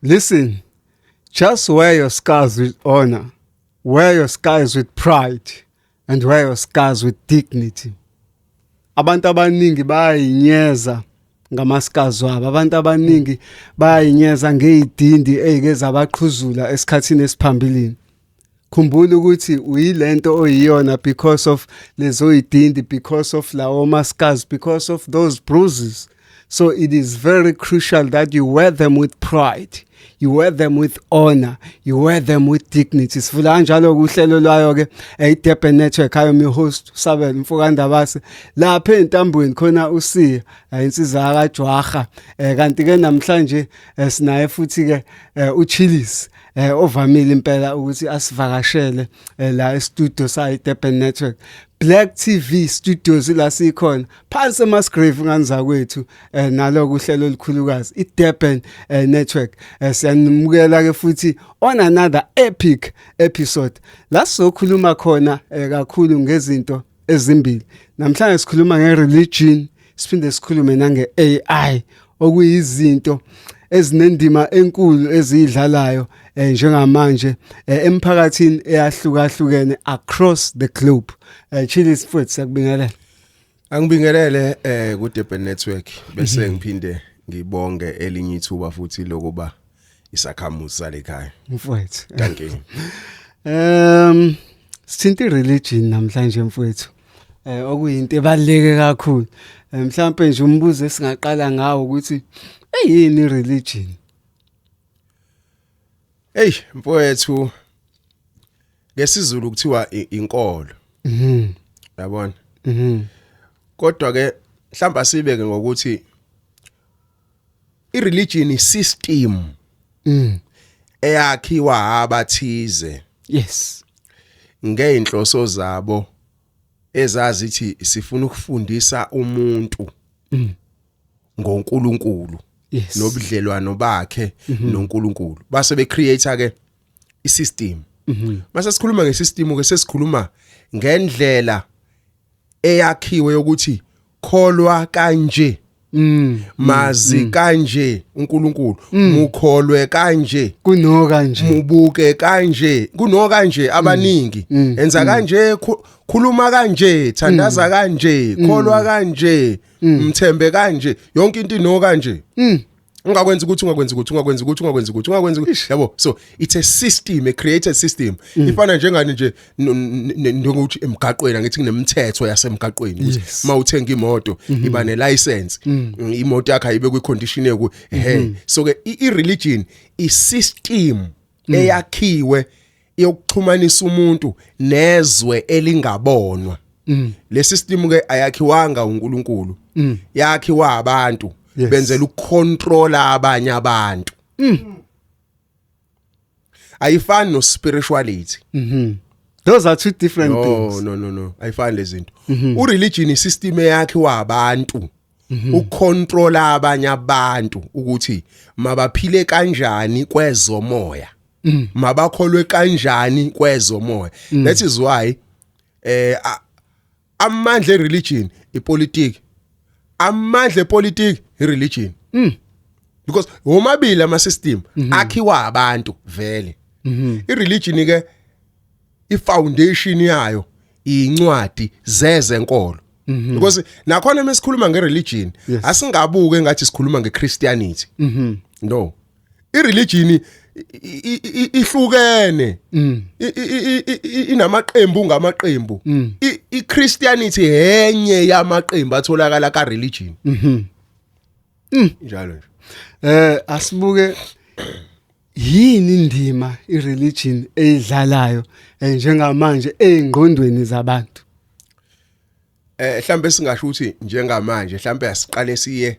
Listen, just wear your scars with honor, wear your scars with pride, and wear your scars with dignity. Abantu abaningi bayinyeza ngamaskazi wabo. Abantu abaningi bayinyeza ngezidindi ezike zabaqhuzula esikhathini esiphambilini. Khumbula ukuthi uyilento oyiyona because of lezo idindi, because of lawo maskazi, because of those bruises. So it is very crucial that you wear them with pride. You wear them with honor. You wear them with dignity. Sifuna kanjalo kuhlelo lwayo ke iDurban Network ayo mi host Sabel Mfokandabase lapha entambweni khona usiya insizwa kaJwaga kanti ke namhlanje sinaye futhi ke uChillis ovamile impela ukuthi asivakashele la e-studio sa iDurban Network. Black TV Studios la sikhona phansi eMasgrave nganza kwethu nalo kuhlelo olukhulukazi iDurban Network. Siyanimukela ke futhi on another epic episode la sokhuluma khona kakhulu ngezinto ezimbili. Namhlanje sikhuluma ngereligion, siphinde sikhulume nange-AI okuyizinto ezinendima enkulu ezidlalayo njengamanje emphakathini eyahlukahlukene across the globe. Chillis futhi sakubingelela. Angibingelele ku Durban Network bese ngiphinde ngibonge elinye ithuba futhi lokuba isakhamuzi salekhaya. Mfowethu. Thank you. Sithinta religion namhlanje mfowethu. Okuyinto ebaluleke kakhulu. Mhlawumbe nje umbuzo esingaqala ngawo ukuthi eyini religion? Hey mfowethu ngesizulu kuthiwa inkolo. Yabona? Kodwa ke mhlamba sibeke ngokuthi ireligion system eyakhiwa abathize. Yes. Ngeinhloso zabo ezazithi sifuna ukufundisa umuntu ngoNkulunkulu. Yes. Nobudlelwano bakhe noNkulunkulu. Base be creator ke isystem. Mase sikhuluma ngesystem ke sesikhuluma ngendlela eyakhiwe ukuthi kholwa kanje. Mazi kanje uNkulunkulu, mukholwe kanje, kuno kanje, mubuke kanje, kuno kanje abaningi, enza kanje, khuluma kanje, thandaza kanje, kholwa kanje, mthembe kanje, yonke into ino kanje. Ungakwenza ukuthi ungakwenza ukuthi yabo. So it's a system, a created system. Ifana njengani nje ngokuthi emgaqweni ngithi kunemithetho yasemgaqweni ukuthi mawuthenga imoto iba ne license, imoto yakhe ayibe kwi condition eku so ke i-religion i-system eyakhiwe yokuxhumanisa umuntu nezwe elingabonwa. Le system ke ayakhiwanga uNkulunkulu, yakhiwa abantu. Yes. Benzela ukucontrola abanye abantu. Ayifani no spirituality. Those are two different things. No. Ayifani lezinto. U-religion system yakhiwa abantu. Ukucontrola abanye abantu ukuthi mabaphile kanjani kwezomoya. Mabakholwe kanjani kwezomoya. That is why amandla religion ipolitiki. Amandla politics religion. Because omabili ama system akhiwa abantu vele. I-religion ke i-foundation yayo incwadi zezenkolo. Because nakhona mesikhuluma nge-religion asingabuke ngathi sikhuluma nge-Christianity. No. I-religion ihlukene. Inamaqembu ngamaqembu. I-Christianity enye yamaqembu atholakala ka religion. Njalo nje. Asibuke yini indima i-religion eyidlalayo njengamanje ezingqondweni zabantu. Mhlambe singasho ukuthi njengamanje mhlambe asiqale siye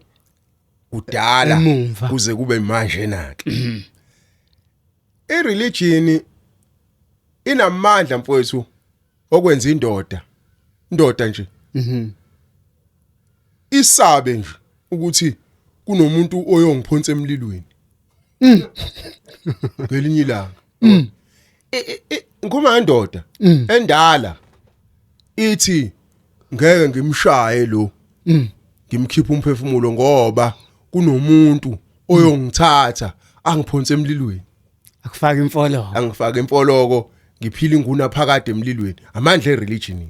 kudala kuze kube manje nake. I-religion inamandla mfowethu okwenza indoda nje. Isabe nje ukuthi kunomuntu oyongiphonsa emlilweni. Ngelinye ilanga. Ngoma indoda endala ithi ngeke ngimshaye lo. Ngimkhipha umphefumulo ngoba kunomuntu oyongithatha angiphonse emlilweni akufaka imfolo angifaka empoloko ngiphila inguna phakade emlilweni amandla ereligion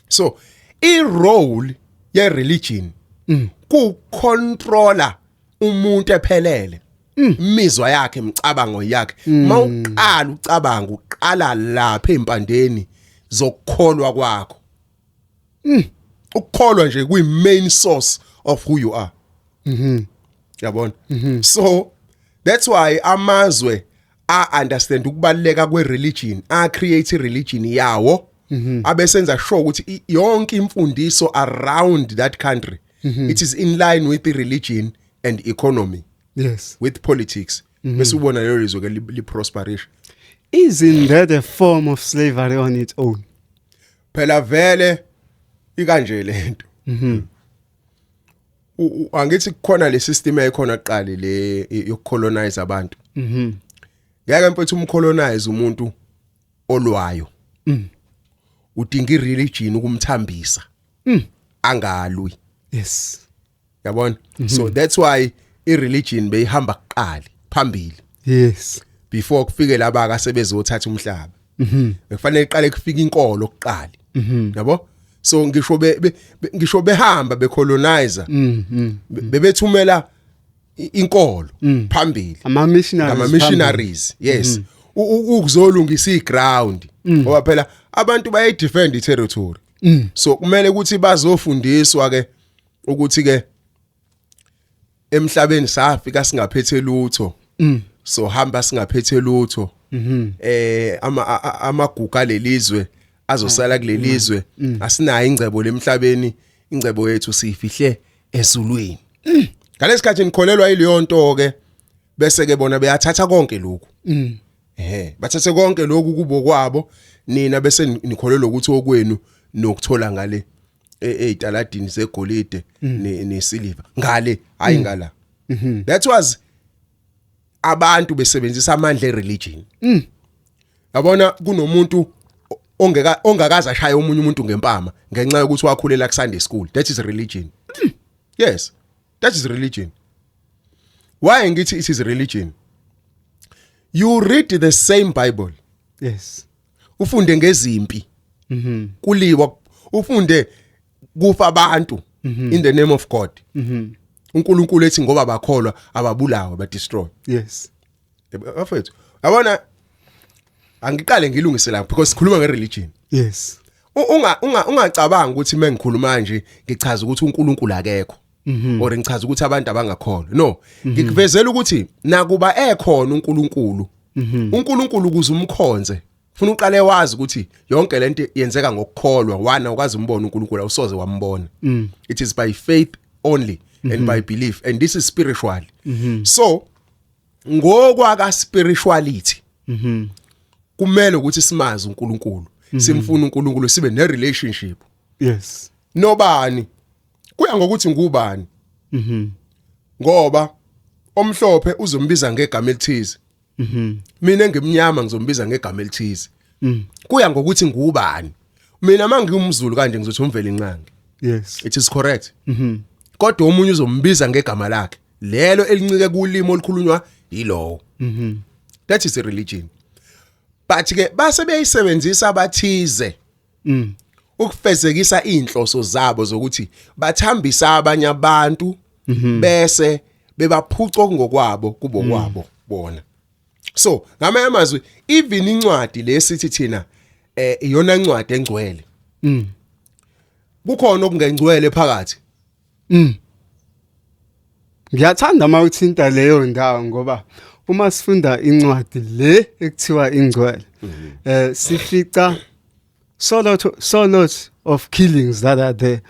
so I role ye religion ku controller umuntu ephelele imizwa yakhe imicabango yakhe mawuqala ucabanga uqala lapha empandeni zokukholwa kwakho ukukholwa nje kuyi main source of who you are yabona so that's why amazwe understand ukubaleka kwe religion create religion yawo abesenza sure ukuthi yonke imfundiso around that country it is in line with the religion and economy yes with politics bese ubona lelo lizwe ke li prosperation isn't that a form of slavery on its own phela vele ikanje lento angithi kukhona le system eyikhona aqale le yokucolonize abantu ngeke mfethu umcolonize umuntu olwayo udinga ireligion ukumthambisa angalwi yes yabona so that's why ireligion beyihamba kuqala phambili yes before kufike laba akasebezothatha umhlaba bekufanele iqale kufika inkolo okuqala yabo so ngisho behamba becolonizer bebethumela inkolo phambili ama missionaries yes ukuzolungisa iground ngoba phela abantu baye defend i-territory so kumele ukuthi bazofundiswa ke ukuthi ke emhlabeni safika singaphethe lutho so hamba singaphethe lutho amaguga lelizwe azosala kulelizwe asinayo ingcebo lemhlabeni ingcebo yethu sifihle ezulwini ngalesikhathi nikholelwa ileyo nto ke bese ke bona beyathatha konke lokhu bathathe konke lokhu kubo kwabo nina bese nikholelwa ukuthi okwenu nokuthola ngale ezitaladini zegolide nesiliva ngale hayi ngala that was abantu besebenzisa amandla ereligion yabona kunomuntu ongakaza shaya omunye umuntu ngempama ngenxa yokuthi wakhulela ku Sunday school that is religion yes that is religion why ngithi it is religion you read the same bible yes ufunde ngezimpi kuliwa ufunde kufa abantu in the name of God uNkulunkulu ethi ngoba bakholwa ababulawa ba destroy yes afethu yabona angiqale ngilungise lapho because sikhuluma ngereligion yes ungacabanga ukuthi mengikhuluma nje ngichaza ukuthi uNkulunkulu akekho or ngichaza ukuthi abantu abangakholwa no ngikuvezela ukuthi nakuba ekhona uNkulunkulu uNkulunkulu kuze umkhonze ufuna uqale wazi ukuthi yonke lento yenzeka ngokukholwa wana ukwazi umbona uNkulunkulu awusoze wambona it is by faith only and by belief and this is spiritual so ngokwaka spirituality kumele ukuthi simazi uNkulunkulu simfuna uNkulunkulu sibe ne relationship yes nobani kuya ngokuthi ngubani ngoba omhlophe uzombiza ngegama elithize mina ngimnyama ngizombiza ngegama elithize kuya ngokuthi ngubani mina mangiyumzulu kanje ngizothi umvela inqangi yes it is correct kodwa umunye uzombiza ngegama lakhe lelo elincike kulimo olukhulunywa yilowo that is a religion but ke base beyisebenzisa abathize ukufezekisa inhloso zabo zokuthi bathambisa abanye abantu bese bebaphuca ngokwabo kubo kwabo bona so ngamanye amazwi even incwadi lesithi thina iyona incwadi engcwele kukhona okungengcwele phakathi ngiyathanda mawuthinta leyo ndawo ngoba uma sifunda incwadi le ekuthiwa ingcwele sifica so lot of killings that are there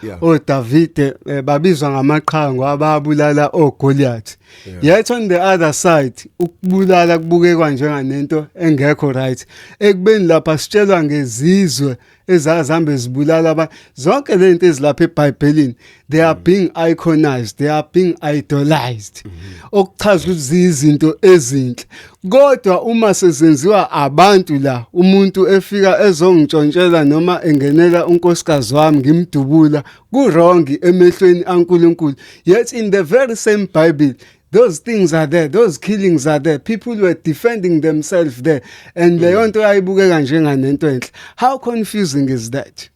David babizwa ngamaqhango ababulala oGoliath yet on the other side ukubulala kubukekwa njenganento engekho right ekubeni lapha sitshelwa ngezizwe ezahambe zibulala abantu zonke lento ezilapha eBhayibhelini they are being iconized they are being idolized okuchaza ukuthi izinto ezinhle kodwa uma sezenziwa abantu la umuntu efika ezongitshontshela noma engenela unkosikazi wami ngimdubula ku wrong emehlweni kaNkulunkulu yet in the very same Bible those things are there, those killings are there, people were defending themselves there, and leyo nto ayibukeka njenganento enhle. How confusing is that?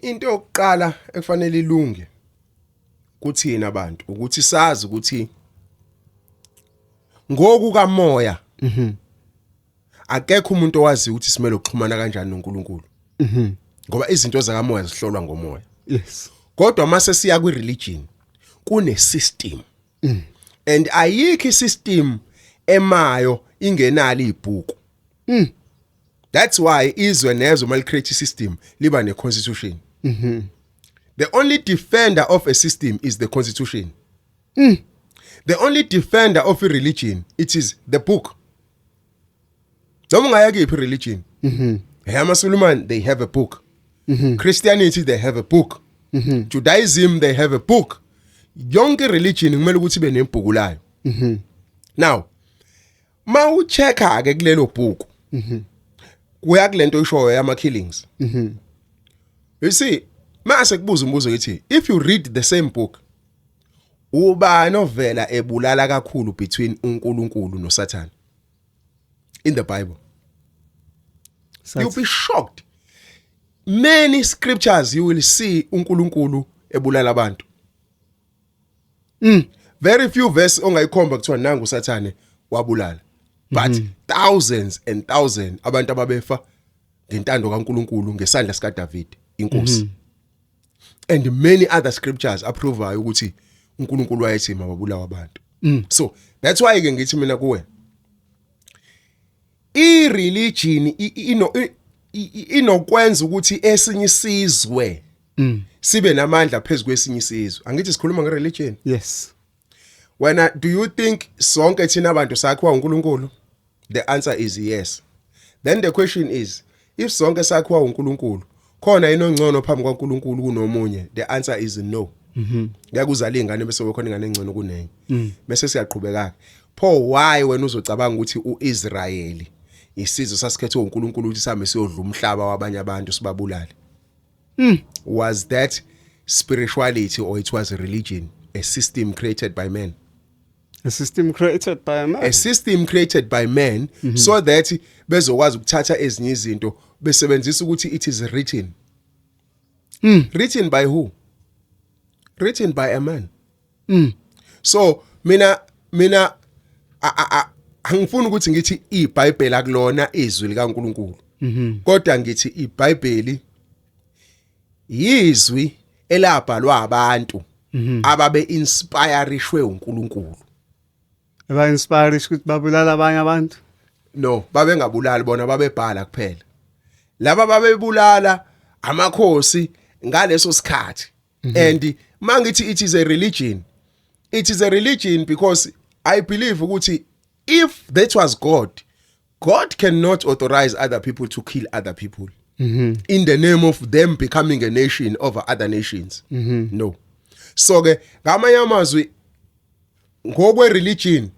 Into yokuqala ekufanele ilunge kuthina abantu ukuthi sazi ukuthi ngoku kamoya akekho umuntu owazi ukuthi simele ukuxhumana kanjani noNkulunkulu. Ngoba izinto zakamoya zihlolwa ngomoya. Yes. Kodwa mase siya kwi religion kune system. And ayikho isystem emayo ingenali ibhuku. That's why izwe nezwe mal create system liba ne constitution. The only defender of a system is the constitution. The only defender of a religion, it is the book. Noma ungayake iphi religion. Muslim, they have a book. Christianity, they have a book. Judaism, they have a book. Yonke religion kumele ukuthi ibe nebhuku layo. Now, ma uchecka ke kulelo bhuku. Kuya kulento ishoyo yama killings. You see, mase kubuza umbuzo yithi, if you read the same book, uba novela ebulala kakhulu between uNkulunkulu no Satan in the Bible. You'll be shocked. Many scriptures you will see uNkulunkulu ebulala abantu. Very few verses ongayikhomba kuthiwa nangu uSathane wabulala. But thousands and thousands abantu ababefa ngentando kaNkulunkulu ngesandla sika David inkosi. And many other scriptures approve ukuthi uNkulunkulu wayethi mababulawa abantu. So that's why ke ngithi mina kuwe i-religion inokwenza ukuthi esinye isizwe sibe namandla phezulu kwesinye isizwe. Angithi sikhuluma nge-religion? Yes. Do you think sonke thina abantu sakhiwa uNkulunkulu? The answer is yes. Then the question is, if sonke sakhiwa uNkulunkulu, khona inongcono phambi kwaNkulunkulu kunomunye? The answer is no. Ngeke uzale ingane bese bekhona ingane engcono kunenye. Bese siyaqhubeka. Pho why wena uzocabanga ukuthi uIsrayeli isizwe sasikhethwe uNkulunkulu ukuthi same siyodla umhlaba wabanye abantu sibabulale? Was that spirituality or it was a religion, a system created by men? A system created by man. A system created by men so that bezokwazi ukuthatha ezinye izinto besebenzisa ukuthi it is written. Written by who? Written by a man. So mina angifuni ukuthi ngithi iBhayibheli akulona izwi likaNkulunkulu. Kodwa ngithi iBhayibheli yizwi elabhalwa abantu ababe inspirishwe uNkulunkulu. Aba inspired ukuthi babulala abanye abantu? No, babe ngabulali bona babebhala kuphela. Laba babebulala amakhosi ngaleso sikhathi. And mangithi it is a religion. It is a religion because I believe ukuthi if that was God, God cannot authorize other people to kill other people in the name of them becoming a nation over other nations. No. So ke ngamanye amazwi ngokwe religion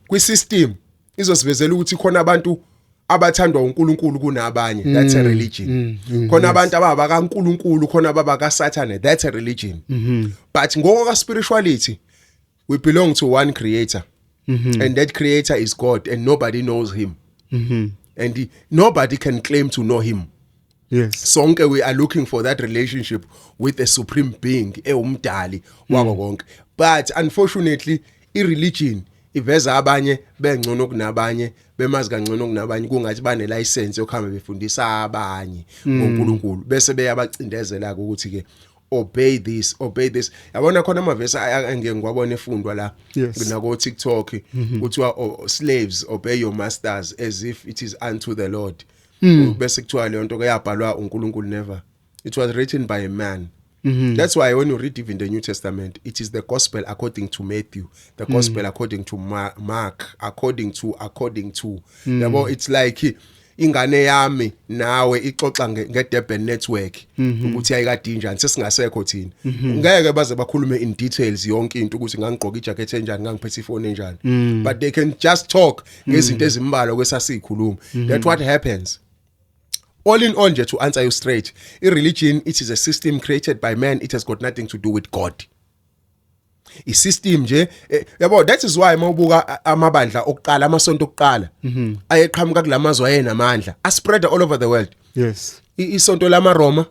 kwi-system izosivezela ukuthi khona abantu abathandwa uNkulunkulu kunabanye. That's a religion. Khona abantu ababa kaNkulunkulu khona ababa kaSathane. That's a religion. But ngokwa spirituality we belong to one creator. And that creator is God and nobody knows him. And nobody can claim to know him. Yes. Sonke we are looking for that relationship with a supreme being, umdali wako konke. But unfortunately, ireligion iveza abanye bengcono kunabanye, bemazi kangcono kunabanye, kungathi bane license yokuhamba befundisa abanye ngoNkulunkulu bese beyabacindezela ukuthi ke obey this. Yabona khona amavesi angeke ngiwabone efundwa la nako TikTok kuthiwa slaves obey your masters as if it is unto the Lord. Bese kuthiwa le nto ke yabhalwa uNkulunkulu never. It was written by a man. That's why when you read even the New Testament, it is the gospel according to Matthew, the gospel according to Mark, according to. Yabo, it's like ingane yami nawe ixoxa ngeDurban network ukuthi ayikadinjani sesingasekho thina. Ngeke baze bakhulume in details yonke into ukuthi ngangigqoka ijacket enjani ngangiphethe ifone enjani. But they can just talk ngezinto ezimbalwa kwesasikhuluma. That's what happens. All in all, to answer you straight, a religion, it is a system created by man. It has got nothing to do with God. I-system nje yabo that is why mawubuka amabandla okuqala amasonto okuqala ayeqhamuka kulamazwe ayenamandla a spread all over the world. Yes. Isonto lama Roma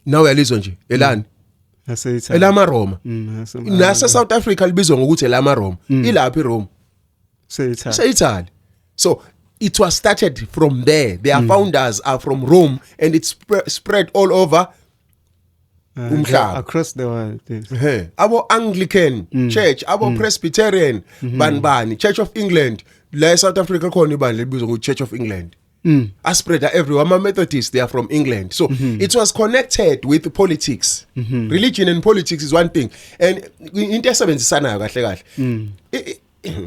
nawe uyalizwa nje elani elama Roma nase South Africa libizwa ngokuthi elama Roma ilaphi Rome Italy. So it was started from there. Their founders are from Rome and it's spread all over umhlaba across the world. Yes. Abo Anglican Church, abo Presbyterian, banbani, Church of England, la South Africa khona ibandla libizwa ngokuthi Church of England. A spread everywhere. Ama Methodists, they are from England. So it was connected with politics. Religion and politics is one thing. And into esebenzisanayo kahle kahle.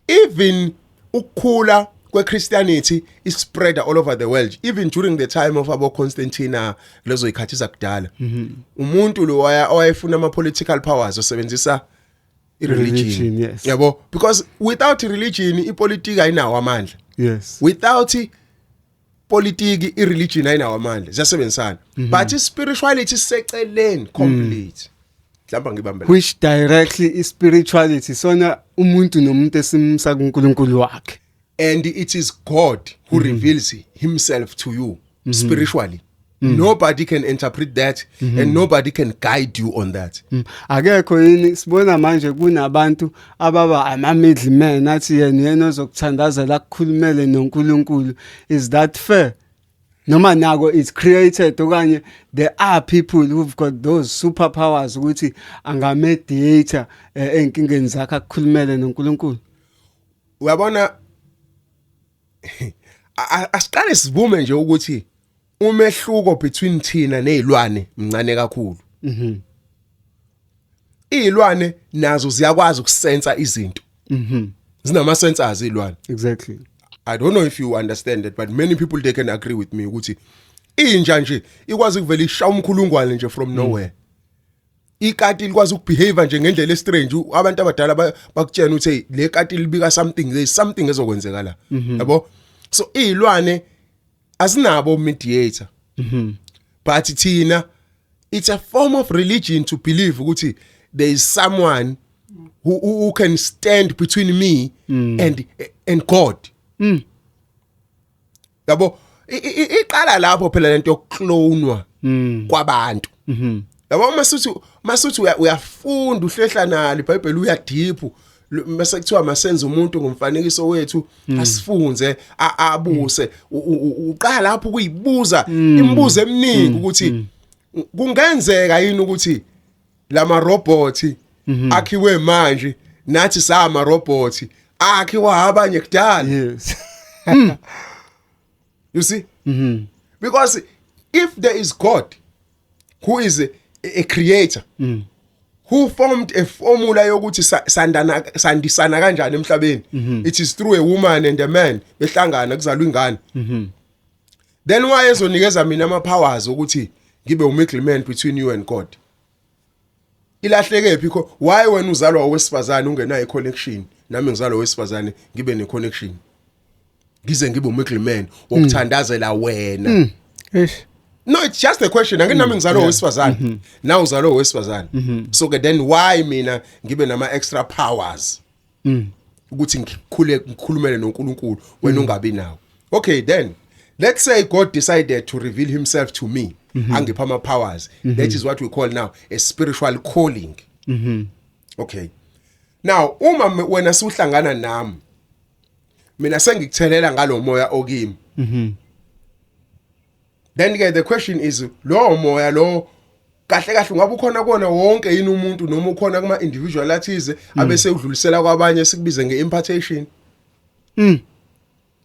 Even ukukhula kwe-Christianity is spread all over the world. Even during the time of Abo Constantine lezo ikhathi zakudala. Umuntu lo wayefuna ama-political powers osebenzisa i-religion. Yes. Yabo, because without religion ipolitiki ayinawo amandla. Yes. Without politiki i-religion ayinawo amandla. Ziyasebenzisana. But spirituality seceleni complete. Mhlawumbe ngibambela. Which directly is spirituality. Sona umuntu nomuntu esimsa kuNkulunkulu wakhe. And it is God who reveals himself to you spiritually. Nobody can interpret that and nobody can guide you on that. Akekho yini sibona manje kunabantu ababa ama middlemen athi yena ozokuthandazela kukhulumele noNkulunkulu. Is that fair? Noma nako it's created okanye there are people who've got those superpowers ukuthi anga mediator enkingeni zakhe akukhulumele noNkulunkulu. Uyabona asiqale sivume nje ukuthi umehluko between thina nezilwane mncane kakhulu. Izilwane nazo ziyakwazi ukusensa izinto. Zinama sensors izilwane. Exactly. I don't know if you understand that, but many people they can agree with me ukuthi inja nje ikwazi ukuvela ishaya umkhulungwane nje from nowhere. Ikati likwazi ukubehave nje ngendlela estrange. Abantu abadala bakutshena ukuthi le kati libika something, there is something ezokwenzeka la. Yabo? So izilwane asinabo mediator. But thina it's a form of religion to believe ukuthi there is someone who can stand between me and God. Yabo iqala lapho phela lento yokuklonwa kwabantu. Yabo masuthi uyafunda uhlehla nalo iBhayibheli uyadiphu mase kuthiwa masenze umuntu ngomfanekiso wethu asifunze abuse uqala lapho kuyibuza imibuzo eminingi ukuthi kungenzeka yini ukuthi lama robot akhiwe manje nathi sama robot akhiwa abanye kudala. Yes. You see? Because if there is God who is a creator who formed a formula yokuthi sandisana kanjani emhlabeni, it is through a woman and a man behlangana kuzalwa ingane. Then why ezonikeza mina ama powers ukuthi ngibe umiddleman between you and God? Ilahleke phiko why when uzalwa owesifazane ungenayo connection nami ngizalwa owesifazane ngibe ne connection ngize ngibe umiddleman wokuthandazela wena. No, it's just a question. Anginami ngizalwa owesifazane now uzalwa owesifazane. So then why mina ngibe nama extra powers ukuthi ngikhulumele noNkulunkulu wena ungabi nawo? Okay, then let's say God decided to reveal himself to me. Angipha ama powers. That is what we call now a spiritual calling. Okay. Now uma wena suhlangana nami mina sengikuthelela ngalomoya okimi. Then again the question is lo moya lo kahle kahle ngabe ukhona kona wonke yini umuntu noma ukhona kuma individual athize abese udlulisela kwabanye sikubize ngeimpartation.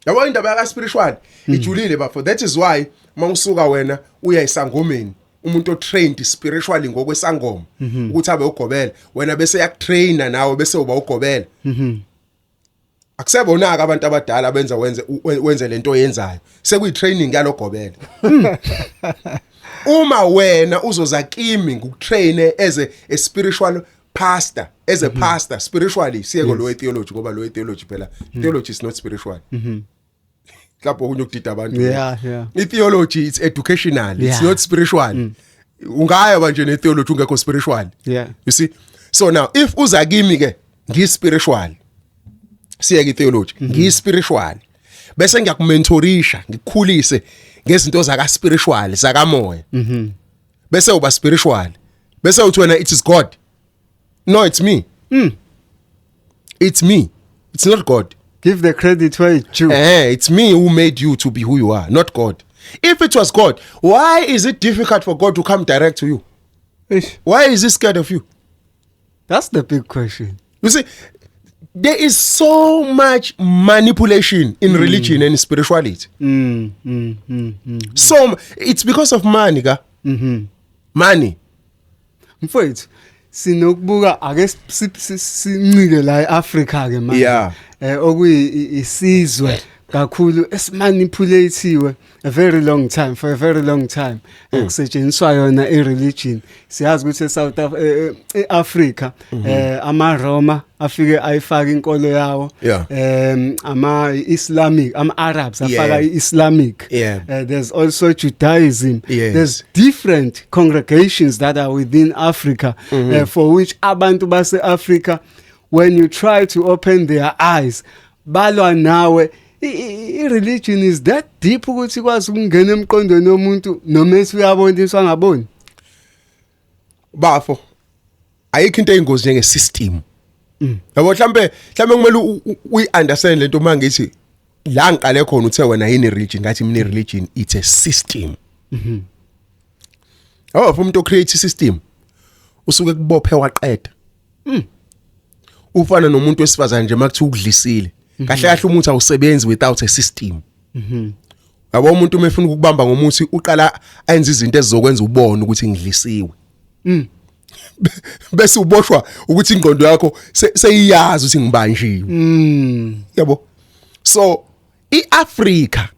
Yabo indaba yaka spiritual ijulile bafo. That is why mawusuka wena uya esangomeni umuntu otrained spiritually ngokwesangoma ukuthi abe ugobela wena bese yakutraina nawe bese uba ugobela. Akusebonaka abantu abadala benza wenze lento oyenzayo sekuyitraining yalogobela. Uma wena uzoza kimi ngikutraine as a spiritual pastor, as a pastor spiritually siyeko lo theology ngoba lo theology phela theology is not spiritual. Lapho kunyokudida abantu. Yeah. I-theology it's educational, it's not spiritual. Ungaya manje ne-theology ungekho spiritual. Yeah. You see? So now if uza kimi ke ngispiritual siya ki theology ngispiritual bese ngiyakumentorisha ngikukhulise ngezinto zaka spiritual zaka moya bese uba spiritual bese uthi wena it is God. No, it's me. It's me. It's not God. Give the credit where it's due. It's me who made you to be who you are, not God. If it was God, why is it difficult for God to come direct to you? Eish, Why is he scared of you? that's the big question. You see, there is so much manipulation in religion and spirituality. So it's because of money, ga. Money. Mfowethu sinokubuka ake sincike la eAfrica ke manje. Yeah. Isizwe kakhulu esimanipulatiwe for a very long time kusetshenziswa yona ireligion. Siyazi ukuthi eSouth Africa ama Roma afike ayifaka inkolo yawo ama Islamic ama Arabs afaka islamic. There's also Judaism. There's different congregations that are within Africa for which abantu base Africa, when you try to open their eyes, balwa nawe. I-religion is that deep ukuthi kwazi ukungena emqondweni womuntu noma ethi uyaboniswa ngaboni. Bafo ayikho into eyingozi njenge system. Yabo mhlambe kumele uyi-understand lento mangithi la ngiqale khona uthe wena yini religion ngathi mina religion it's a system. Umuntu ocreate system usuke kubophe waqeda. Ufana nomuntu wesifazane nje makuthi ukudlisile. Kahle kahle umuntu awusebenzi without a system. Yabo umuntu umefuna ukubamba ngomuthi uqala ayenza izinto ezizokwenza ubone ukuthi ngidlisiwe. Bese uboshwa ukuthi ingqondo yakho seyiyazi ukuthi ngibanjiwe. Yabo. So iAfrica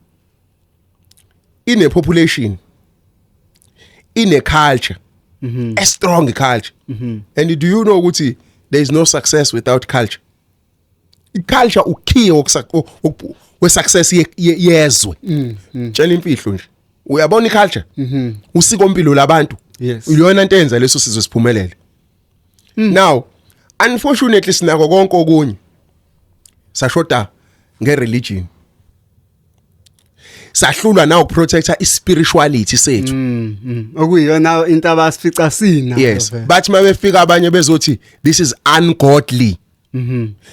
ine population, ine culture, a strong culture. And do you know ukuthi there is no success without culture? Culture ukey we success yezwe. Tshela impilo nje. Uyabona iculture? Usiko impilo labantu. Uyona into enza leso sizwe siphumelele. Now, unfortunately sinako konke okunye. Sashoda ngereligion. Sahlulwa na ukuprotecta ispirituality sethu. Okuyiyona into abasifica sina. Yes, but mabefika abanye bezothi this is ungodly.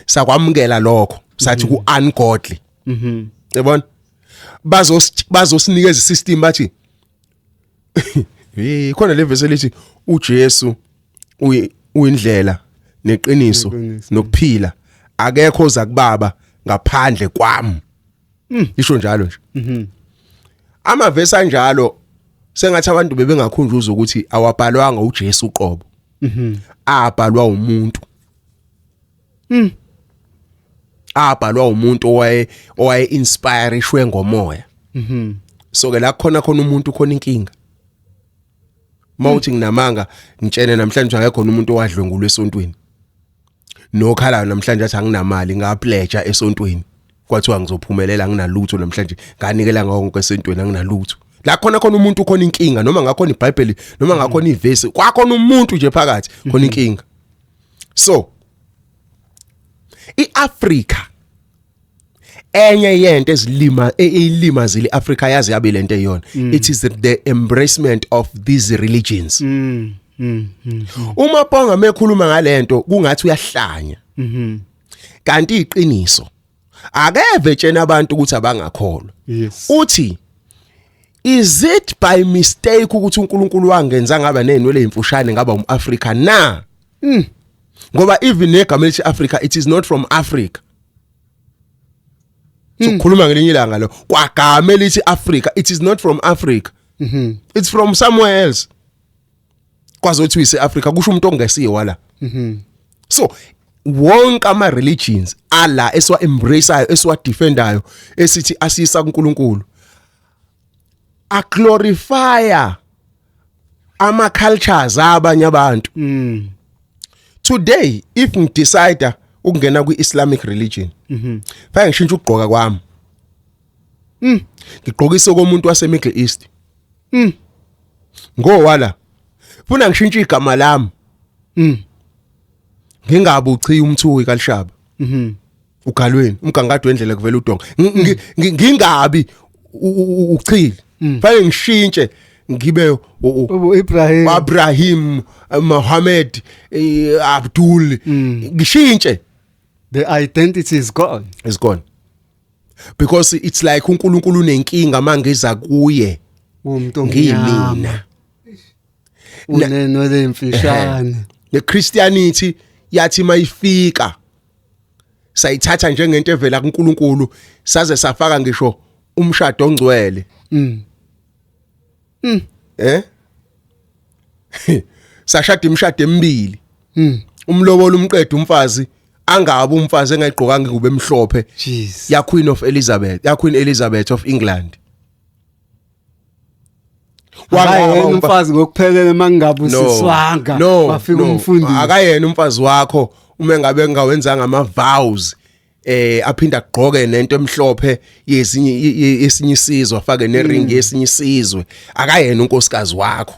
Sakwamukela lokho sathi ku ungodly. Yabona bazosinikeza isystem bathi khona le verse lithi uJesu uyindlela neqiniso nokuphila akekho oza kubaba ngaphandle kwami. Isho njalo nje. Amavesi anjalo sengathi abantu bebengakhunjuza ukuthi awabhalwanga uJesu uqobo. Abhalwa umuntu. Abhalwa umuntu owaye inspireshwe ngomoya. So ke la khona umuntu khona inkinga. Mawuthi nginamanga ngitshene namhlanje akekho umuntu owadlwengulwe esontweni. Nokhala namhlanje athi anginamali ngapledge esontweni. Kwathiwa ngizophumelela nginalutho namhlanje nganikela ngakho esentweni anginalutho. La khona umuntu khona inkinga noma ngakhona iBhayibheli noma ngakhona ivesi kwakhona umuntu nje phakathi khona inkinga. So iAfrica enye yento ezilima zile Africa yazi yabe lento eyona. It is the embracement of these religions. Uma Ponga mekhuluma ngalento kungathi uyahlanya. Kanti iqiniso akeve tshena abantu ukuthi abangakholwa. Uthi is it by mistake ukuthi uNkulunkulu wangenza ngaba nenwele imfushane ngaba umAfrica na? Ngoba even negama elithi Africa it is not from Africa. So khuluma ngelinye ilanga lo kwagama elithi Africa it is not from Africa. It's from somewhere else. Kwazothi wise Africa kusho umuntu ongesiwe la. So wonke ama religions ala eswa embraceayo eswa defendayo esithi asisa kuNkulunkulu a glorify ama cultures abanye abantu. Today if ngidecide ukungena kwi-Islamic religion fanele ngishintshe ukugqoka kwami. Ngigqokise komuntu wase Middle East. Ngowala funa ngishintshe igama lami. ngingabe uchi umthuki kalishaba ugalweni umgangade wendlela kuvela udonga ngingabi uchile fanele ngishintshe ngibe Ibrahim Muhammad Abdul ngishintshe. The identity is gone. It's gone. Because it's like uNkulunkulu unenkinga mangeza kuye umuntu ngiyimina uneno lemfishane. The Christianity yathi mayifika sayithatha njengento evela kuNkulunkulu saze safaka ngisho umshado ongcwele. Sashada imishado emibili. Umlobolo umqedwe umfazi angabe umfazi engayigqokanga kube emhlophe ya Queen Elizabeth of England. Wangaba umfazi ngokuphelele mangabe usiswanga wafika umfundisi. Akayena umfazi wakho uma ngabe ngawenzanga ama vows aphinda agqoke nento emhlophe yesinye isizwe afake nering yesinye isizwe akayena unkosikazi wakho.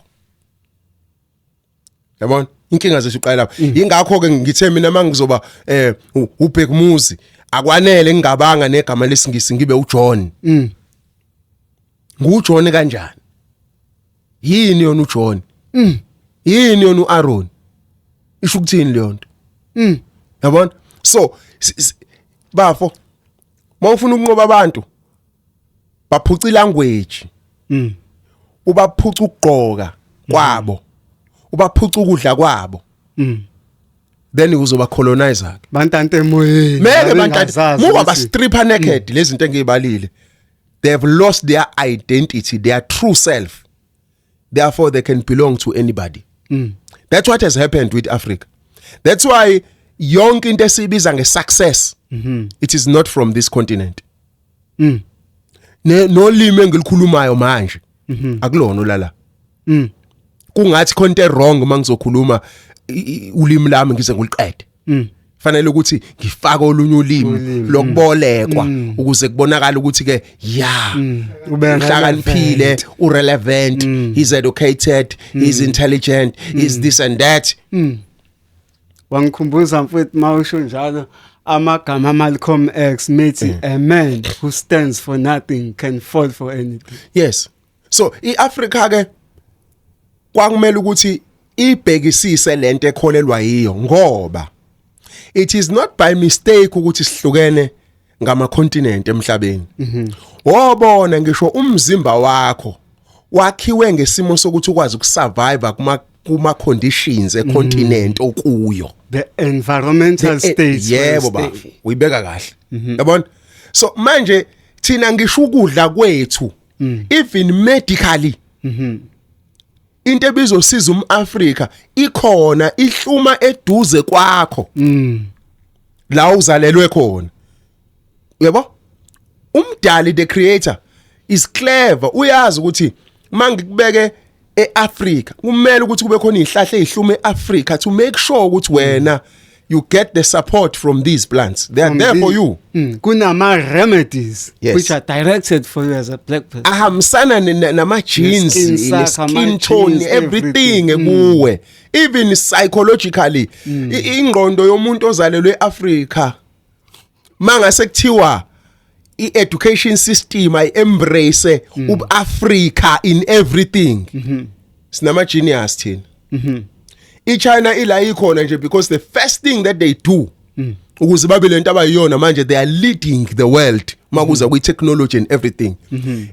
Yabona inkinga zethu iqala lapha. Ingakho ke ngithe mina mangizoba uBhekumuzi akwanele ngingabanga negama lesingisi ngibe uJohn. NguJohn kanjani? Yini yona uJohn? Yini yona uAaron? Isho ukuthini leyo nto? Yabona? So bafo mawufuna ukunqoba abantu baphuca ilanguage. Ubaphuca ukugqoka kwabo. Ubaphuca ukudla kwabo. Then uzoba colonizer. Bantante emoyeni. Mele bantante muba ba stripper naked lezi zinto engiyibalile. They have lost their identity, their true self. Therefore they can belong to anybody. That's what has happened with Africa. That's why yonke into esibiza ngesuccess it is not from this continent. Nolimi engilikhulumayo manje akulona ulala. Kungathi konke wrong mangizokhuluma ulimi lami ngize ngiliqede. Fanele ukuthi ngifake olunye ulimi lokubolekwa ukuze kubonakala ukuthi ke uhlakaniphile, urelevant, he's educated, he's intelligent, he's this and that. Wangikhumbuza mfowethu mawusho njalo amagama Malcolm X methi a man who stands for nothing can fall for anything. Yes. So iAfrica ke kwakumele ukuthi ibhekisise lento ekholelwa yiyo ngoba it is not by mistake ukuthi sihlukene ngama continent emhlabeni. Wobona ngisho umzimba wakho wakhiwe ngesimo sokuthi ukwazi ukusurvive kuma conditions econtinent okuyo. The environmental states. Yebo bafu uyibeka kahle. Yabona? So manje thina ngisho ukudla kwethu even medically into ebizosiza umAfrika ikhona ihluma eduze kwakho la uzalelwe khona. Yebo? Umdali the creator is clever. Uyazi ukuthi mangikubeke eAfrika kumele ukuthi kube khona izihlahla ezihluma eAfrika to make sure ukuthi wena you get the support from these plants. They are there for you. Kunama remedies which are directed for you as a black person. Ahamsana nama genes, skin tone, everything kuwe. Even psychologically, ingqondo yomuntu ozalelwe eAfrika mangase kuthiwa i-education system I embrace uAfrika in everything. Sinama genius thina. iChina ila ikhona nje because the first thing that they do ukuze babe lento abayiyona manje they are leading the world makuza kwi technology and everything.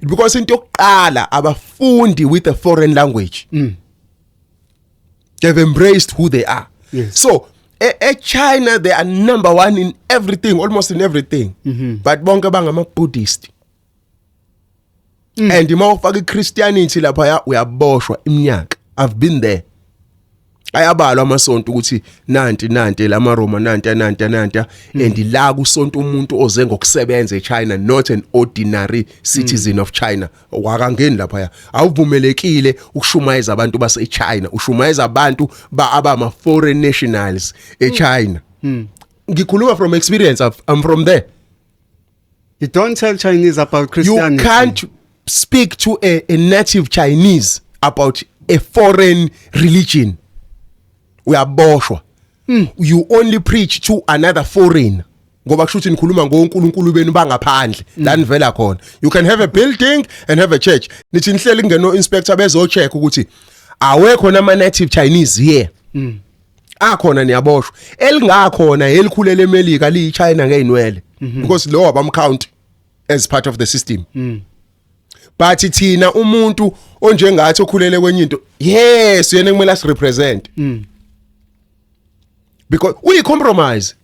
Because into yokuqala abafundi with a foreign language. They've embraced who they are. Yes. So China they are number one in everything, almost in everything. But bonke bangama Buddhist. And imawufaka iChristianity lapha uyaboshwa iminyaka. I've been there. Ayabalwa amasonto ukuthi nanti lama Roma nanti and la kusonto umuntu oze ngokusebenza eChina, not an ordinary citizen of China. Wakangeni lapha awuvumelekile ukushumayeza abantu base China, ushumayeza abantu abama foreign nationals eChina. Ngikhuluma from experience. I'm from there. You don't tell Chinese about Christianity. You can't speak to a native Chinese about a foreign religion. Uyaboshwa. You only preach to another foreigner. Ngoba kusho ukuthi nikhuluma ngoNkulunkulu benu bangaphandle la nivela khona. You can have a building and have a church. Nithi nihleli ngeno inspector bezo check ukuthi awekho nama native Chinese here. Akhona niyaboshwa. Elingakhona elikhulele eMelika liyi China ngeinwele because lo abam count as part of the system. But thina umuntu onjengathi okhulele kwenye into yes yena kumele as represent. Because we compromise.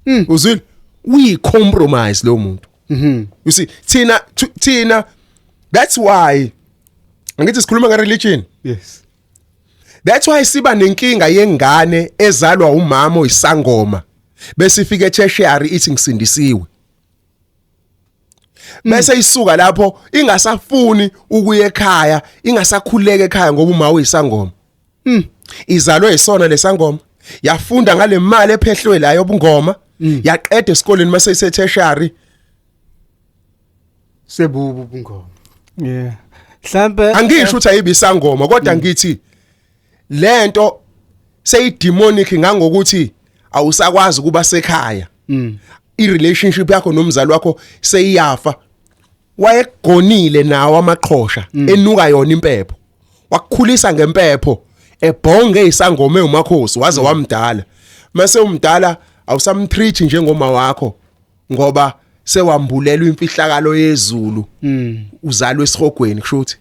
Uzwile? We compromise lo muntu. You see, Tina, that's why angithi sikhuluma nge-religion. Yes. That's why siba nenkinga yengane ezalwa umama oyisangoma bese ifike etertiary ithi ngisindisiwe. Bese isuka lapho ingasafuni ukuya ekhaya, ingasakhuleka ekhaya ngoba uma uyisangoma. Izalwe isona lesangoma. Yafunda ngale mali ephehlwe la yobungoma. Yaqeda esikoleni mase ise tertiary sebubu ubungoma. Yeah. Mhlambe angisho ukuthi ayibisangoma kodwa ngithi lento seyidemonic ngangokuthi awusakwazi kuba sekhaya. I-relationship yakho nomzali wakho seyiyafa. Wayegonile nawo amaqhosha enuka yona impepho. Wakukhulisa ngempepho ebhonge isangoma eUmakhosi waze wamdala. Mase umdala awusamtreat njengoma wakho ngoba sewambulelwa imfihlakalo yezulu. Uzalwe esihogweni kushuthi.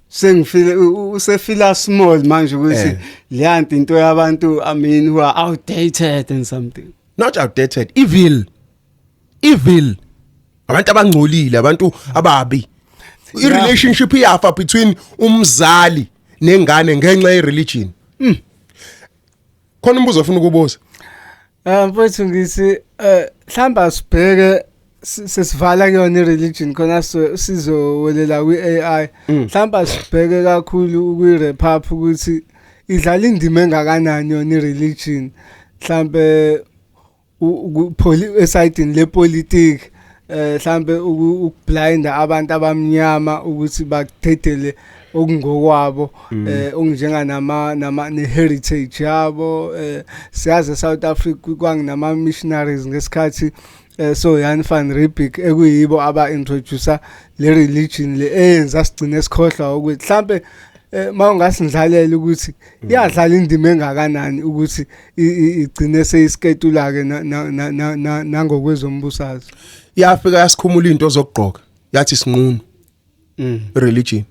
Sengifile usefila small manje ukuthi liyanti into yabantu I mean who are outdated and something. Not outdated, evil. Abantu abangcolile, abantu ababi. I-relationship iyafa between umzali nengane ngenxa ye-religion. Khona umbuzo ofuna ukubuza. Mfowethu ngithi mhlamba sibheke sesivala kuyona i-religion khona sizowelela kwi-AI. Mhlamba sibheke kakhulu kwi-wrap up ukuthi idlala indima engakanani yona i-religion. Mhlambe esayidini lepolitiki mhlambe ukublinda abantu abamnyama ukuthi bakuthethele okungokwabo okunjenga nama heritage yabo siyazi eSouth Africa kwanginama missionaries ngesikhathi so Jan van Riebeeck ekuyibo aba introducer le religion le eyenza sigcine sikhohlwa ukuthi mhlambe mawungasidlalela ukuthi iyadlala indima engakanani ukuthi igcine seyischedule ke nangokwezombusazo. Yafika yasikhumula into zokugqoka yathi sinqunu religion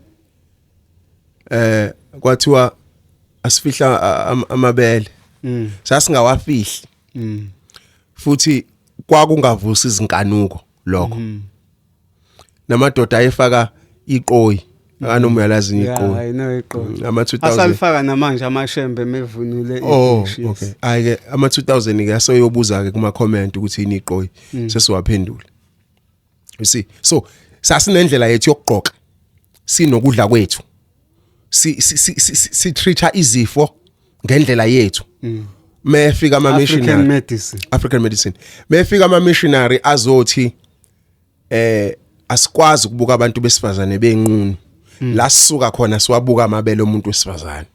kwathiwa asifihla amabele sasingawafihli futhi kwakungavusi izinkanuko lokho namadoda ayefaka iqoyi akanoma uyalazi iqoyi I know iqoyi ama 2000 asalifaka namanje amashembe mevunule okay ayike ama 2000 ke asoyobuza ke kuma comment ukuthi yini iqoyi sesiwaphendula. You see, so sasinendlela yethu yokugqoka sinokudla kwethu si treata izifo ngendlela yethu. Mefika ama missionary African medicine mefika ama missionary azothi asikwazi ukubuka abantu besifazane benqunu la sisuka khona siwabuka amabele omuntu wesifazane.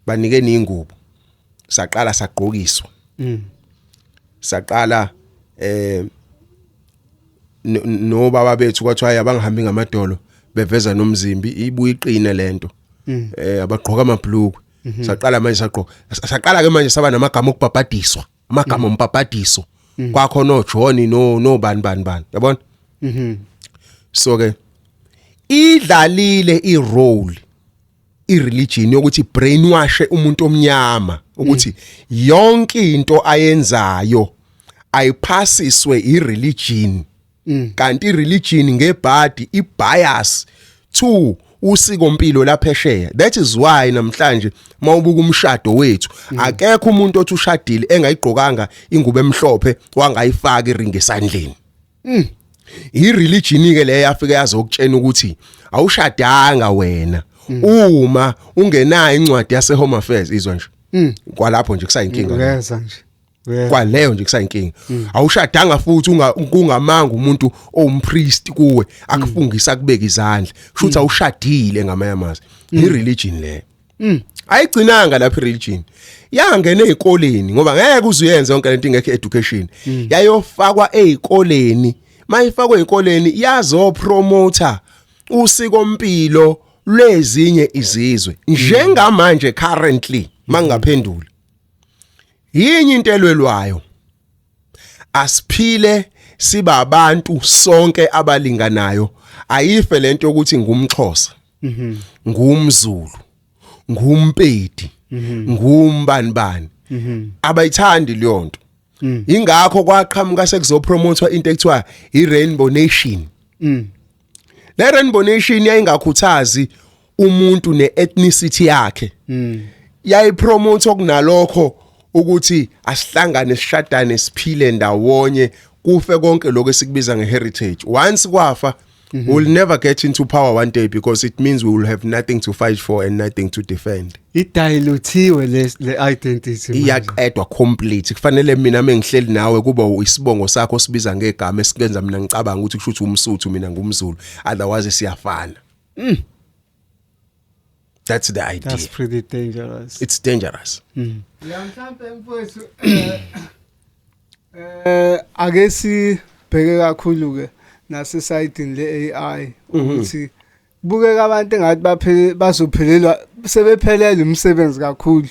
Banike ningubo saqala sagqokiswa saqala no baba bethu kwathiwa abangihambi ngamadolo beveza nomzimbi ibuye iqine lento abagqoka amabhlukwe saqala manje saqala ke manje saba namagama okubhabhadiswa amagama ompapadiso kwakho no John no bani yabona. So ke idlalile irole ireligion yokuthi brainwash umuntu omnyama ukuthi yonke into ayenzayo ayiphasiswe ireligion. Kanti ireligion ngebhadi ibias to usiko mpilo laphesheya. That is why namhlanje mawubuka umshado wethu akekho umuntu othi ushadile engayigqokanga ingubo emhlophe wangayifaka iringi esandleni. I-religion ke leyo yafika yazokutshena ukuthi awushadanga wena uma ungenayo incwadi yase Home Affairs izwa nje. Kwalapho nje kusayinkinga. Ngeza nje. Kwaleyo nje kusayinkinga. Awushadanga futhi ungamanga umuntu owumpriest kuwe akufungisa kubeka izandla. Kushuthi awushadile ngamanye amazwi. I-religion leyo. ayigcinanga lapha religion yangena ezikoleni ngoba ngeke uzuyenze yonke lento ingekho education yayofakwa ezikoleni mayifakwa ezikoleni yazo promoter usikompilo lwezinye izizwe njengamanje currently mangaphendula yinye into elwelwayo asiphile siba abantu sonke abalinganayo ayife lento ukuthi ngumXhosa ngumZulu ngumpedi ngumbanibani abayithandi leyo nto ingakho kwaqhamuka sekuzopromothwa into ekuthiwa iRainbow Nation le Rainbow Nation yayingakhuthazi umuntu neethnicity yakhe yayipromote okunalokho ukuthi asihlangane sishadane siphile ndawonye kufe konke lokho esikubiza ngeheritage once kwafa we'll never get into power one day because it means we will have nothing to fight for and nothing to defend idilutiwe le identity iyaqedwa complete kufanele mina mengihleli nawe kuba isibongo sakho sibiza ngegama esikenza mina ngicabanga ukuthi kushuthi umsuthu mina ngumZulu otherwise siyafana that's the idea. That's pretty dangerous. It's dangerous. Ya mhlambe mfowethu ake sibheke kakhulu ke nase side le AI ukuthi kubukeka abantu engathi bazophelelwa sebephelele umsebenzi kakhulu.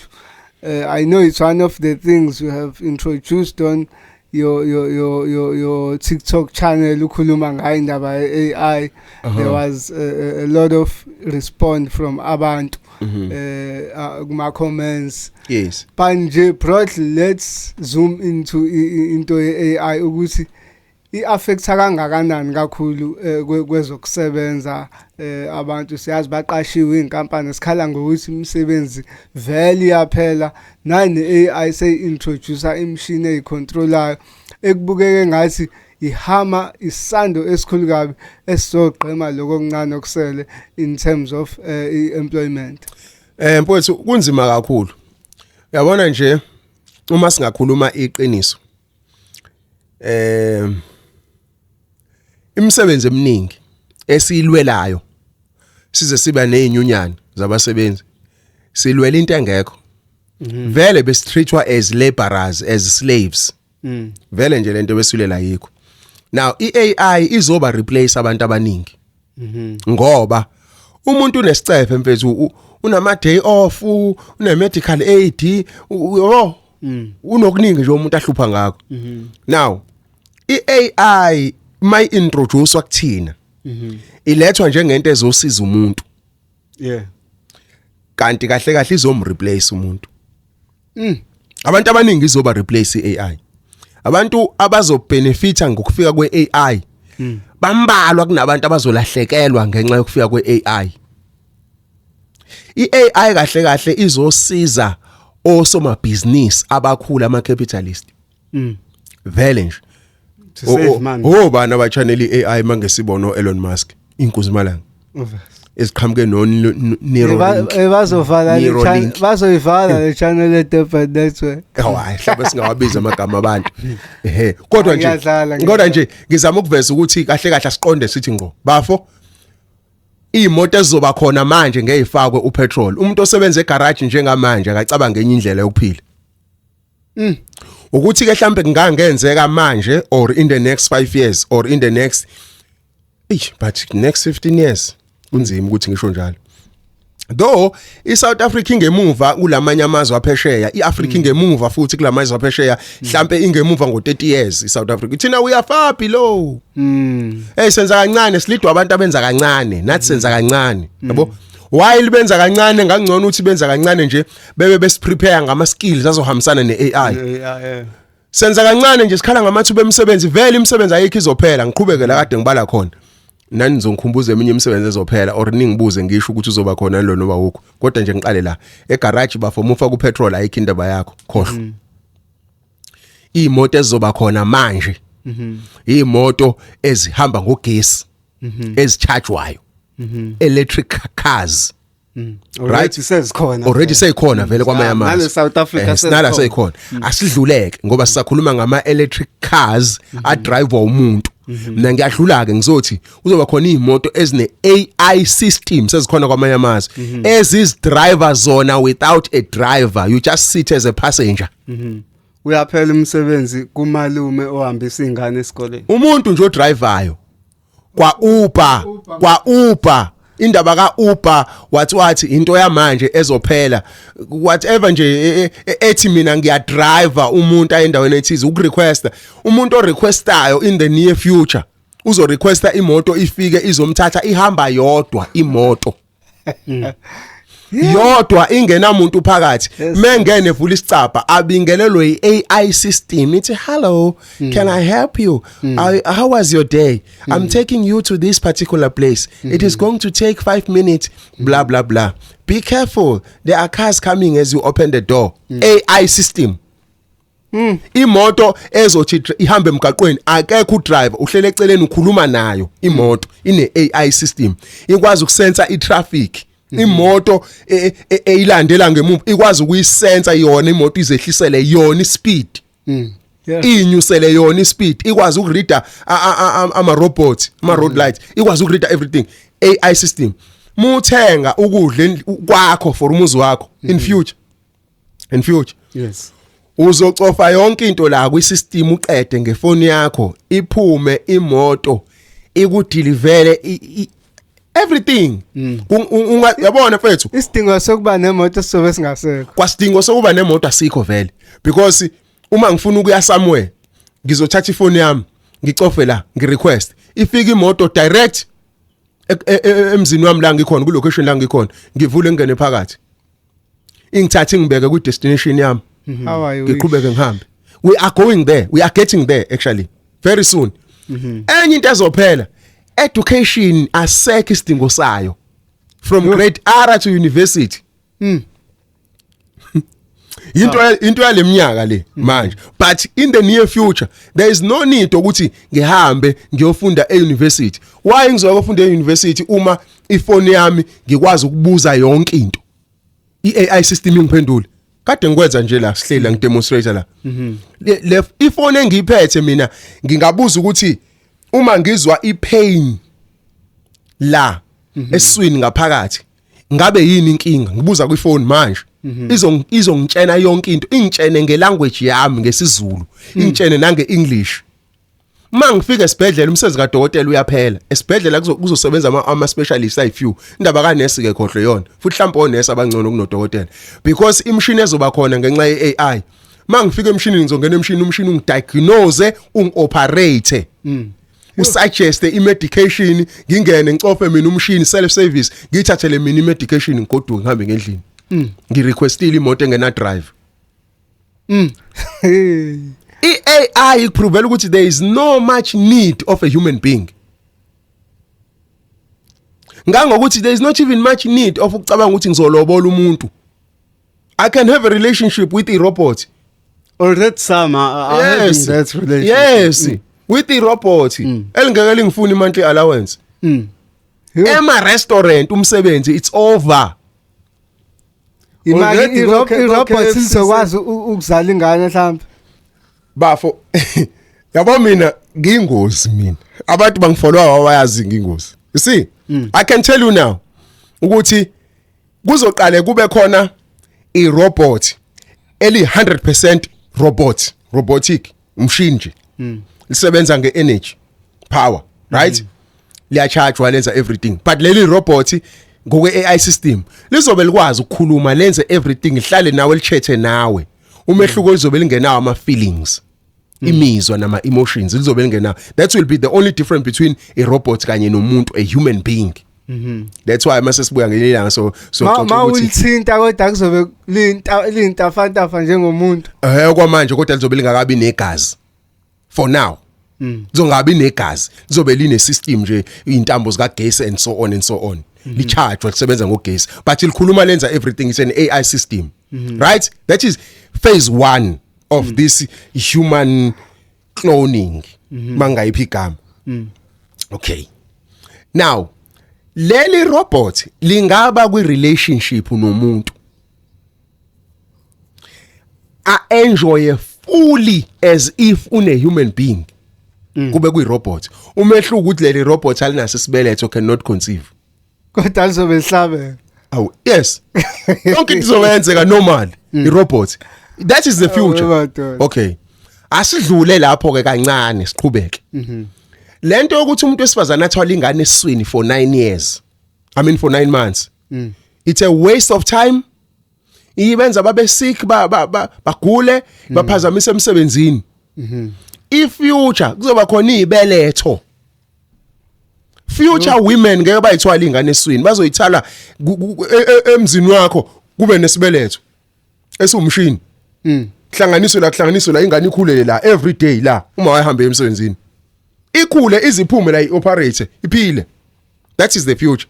I know it's one of the things you have introduced on your TikTok channel ukhuluma ngayo indaba AI. There was a lot of response from abantu kuma comments. Yes. Manje broadly let's zoom into AI ukuthi iaffecta kangakanani kakhulu kwezokusebenza abantu siyazi baqashiwe inkampani esikhala ngokuthi imisebenzi vele iyaphela nane AI seyintroducer imishini eyicontrolayo ekubukeke ngathi ihama isando esikhulu kabi esizogqema lokho okuncane okusele in terms of employment. Mfowethu kunzima kakhulu. Uyabona nje uma singakhuluma iqiniso. Imisebenzi eminingi esiyilwelayo size siba nezinyunyana zabasebenzi silwela into engekho vele besitreatwa as laborers as slaves vele nje lento besilela yikho now iAI izoba replace abantu abaningi ngoba umuntu unesicephe mfethu unama day off une medical aid unokuningi nje umuntu ahlupha ngakho now iAI may introduce wakuthina ilethwa njengento ezosiza umuntu kanti kahle kahle izomreplace umuntu abantu abaningi izoba replace iAI abantu abazobenefita ngokufika kweAI bambalwa kunabantu abazolahlekelwa ngenxa yokufika kweAI iAI kahle kahle izosiza osoma business abakhulu ama capitalist vele nje bana ba channel iAI mangesibono Elon Musk inkuzi malanga esiqhamuke bazoyivala le channel eDurban network hayi mhlawumbe singawabiza amagama abantu kodwa nje ngizama ukuveza ukuthi kahle kahle asiqonde sithi ngqo bafo imoto ezizoba khona manje ngeyifakwe upetrol umuntu osebenza egarage njengamanje akacabanga enye indlela yokuphila ukuthi ke mhlambe kungangenzeka manje or in the next 5 years or in the next but next 15 years kunzima ukuthi ngisho njalo though iSouth Africa ingemuva kulamanye amazwe aphesheya iAfrica ingemuva futhi kulamazwe aphesheya mhlambe ingemuva ngo30 years iSouth Africa thina we are far below senza kancane silidwa abantu abenza kancane nathi senza kancane yabo while benza kancane ngangcono uthi benza kancane nje bebe besiprepare ngama skills azohambisana neAI senza kancane nje sikhala ngamathuba emisebenzi vele imisebenzi ayikho izophela ngiqhubekela kade ngibala khona nani nizongikhumbuza eminye imisebenzi ezophela or ningibuze ngisho ukuthi uzoba khona lo noba wukho kodwa nje ngiqale la egarage bafoma ufaka upetrol ayikho indaba yakho khohlwa imoto ezizoba khona manje imoto ezihamba ngogesi ezichargewayo electric cars right sezikhona already seyikhona vele kwamanye amazwe nale South Africa seyikhona asidluleke ngoba sisakhuluma ngama electric cars adrive umuntu mina ngiyadlula ke ngizothi uzoba khona izimoto ezine AI system sezikhona kwamanye amazwe ezis driver zona without a driver, you just sit as a passenger. Uyaphela umsebenzi kumalume ohambisa ingane esikoleni. Umuntu nje odrivayo kwa Uber indaba ka Uber wathi into yamanje ezophela whatever nje ethi mina ngiya driver umuntu ayendaweni ethize ukurequesta umuntu orequestayo in the near future uzo requesta imoto ifike izomthatha ihamba yodwa imoto yodwa ingenamuntu phakathi mengene evula isicapha abingelelwe iAI system ithi hello can I help you how was your day I'm taking you to this particular place it is going to take 5 minutes blah blah blah be careful there are cars coming as you open the door AI system imoto ezothi ihambe emgaqweni akekho udriver uhlele eceleni ukhuluma nayo imoto ine AI system ikwazi ukusensa itraffic imoto eyilandela ngemuva ikwazi ukuyisensa yona imoto izehlisele yona ispeed inyusele yona ispeed ikwazi ukureader ama robots ama road lights ikwazi ukureader everything AI system muthenga ukudla kwakho for umuzi wakho in future Yes. Uzocofa yonke into la kwisystem uqede ngefoni yakho iphume imoto ikudilivele everything yabona mfethu Isidingo sokuba nemoto sizobe singasekho. Kwasidingo sokuba nemoto asikho vele because uma ngifuna ukuya somewhere ngizothatha ifoni yami ngicofe la ngirequest ifika imoto direct emzini wami la ngikhona ku location la ngikhona ngivule ngene phakathi ingithathe ngibeke ku destination yami How are you? ngiqhubeke ngihambe we are going there we are getting there actually very soon enye into ezophela education asekho isidingo sayo from grade R to university into yaleminyaka le manje but in the near future there is no need ukuthi ngihambe ngiyofunda e-university why ngizokufunda e-university uma ifoni yami ngikwazi ukubuza yonke into iAI system ingiphendule kade ngikwenza nje la sihlela ngidemonstrate la le ifoni engiyiphethe mina ngingabuza ukuthi uma ngizwa ipain la eswini ngaphakathi ngabe yini inkinga ngibuza kwifoni manje izongitshena yonke into ingitshene ngelanguage yami ngesizulu ingitshene nangeEnglish mangifika esibhedlela umsebenzi kadokotela uyaphela esibhedlela kuzosebenza ama specialists ayifew indaba kanesi ke khohle yona futhi mhlawumbe onesi abangcono kunodokotela because imshini ezoba khona ngenxa yeAI mangifika emshinini ngizongena emshinini umshini ungidiagnose ungioperate usuggest imedication ngingene ngicofe mina umshini self service ngithathele mina imedication ngigoduke ngihambe ngendlini ngirequestile imoto engena drive iAI iprove ukuthi there is no much need of a human being ngangokuthi there is not even much need of ukucabanga ukuthi ngizolobola umuntu I can have a relationship with a robot Already some are having that relationship. Yes with the robot elingeke lingifuni monthly allowance ema restaurant umsebenzi it's over Imali i-robot sizokwazi ukuzala ingane mhlawumbe bafo yabo mina ngiyingozi mina abantu bangifollowa abayazi ngiyingozi you see I can tell you now ukuthi kuzoqale kube khona i-robot eli 100% robotic machine nje lisebenza nge-energy power right liyacharge lenza everything but leli robot ngokwe-AI system lizobe likwazi ukukhuluma lenze everything lihlale nawe lichethe nawe umehluko lizobe lingenawo ama feelings imizwa nama emotions lizobe lingenawo that will be the only difference between a robot kanye nomuntu a human being that's why mase sibuya ngelilanga so ma ulithinta kodwa kuzobe lintafantafa njengomuntu kwamanje kodwa lizobe lingakabi negazi for now zongabi negazi lizobe line system nje intambo zikagesi and so on licharge lisebenza ngogesi but likhuluma lenza everything it's an AI system right that is phase 1 of this human cloning mangayiphi igama okay now leli robot lingaba kwi relationship nomuntu a enjoy fully as if une human being kube kuyi robot umehluko ukuthi leli robot alinaso isibeletho cannot conceive kodwa lizobe lihlabeka awu yes yonke into izowenzeka normal I robot that is the future okay asidlule lapho ke kancane siqhubeke lento ukuthi umuntu wesifazana athwala ingane esiswini for 9 years I mean for 9 months it's a waste of time ibenza babe sick bagule baphazamise emsebenzini ifuture kuzoba khona izibeletho future women ngeke bayithwala ingane esiswini bazoyithala emzini wakho kube nesibeletho esumshini hlanganiso la ingane ikhule la every day la uma wayihamba emsebenzini ikhule iziphume la ioperate iphile that is the future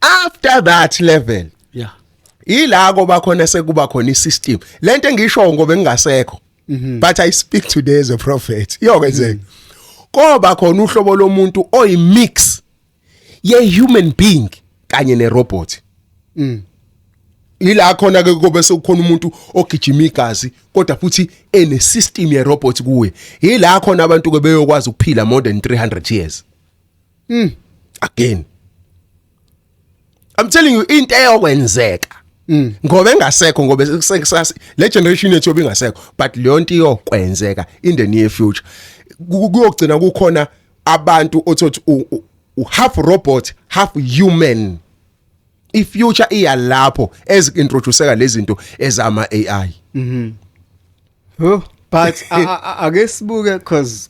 after that level yeah ilako bakhona sekuba khona isystem lento engisho ngoba engasekho but I speak today as a prophet yokwenzeka koba khona uhlobo lomuntu oyimix ye human being kanye ne robot ila khona ke kube sekukhona umuntu ogijima igazi kodwa futhi ene system ye robot kuwe ila khona abantu ke beyokwazi ukuphila more than 300 years again I'm telling you into eyokwenzeka ngoba engasekho ngoba le generation yethu obingasekho but leyo nto iyokwenzeka in the near future kuyogcina kukhona abantu othothi half robot half human ifuture iya lapho ezintroduceka lezi zinto ezama AI but I guess because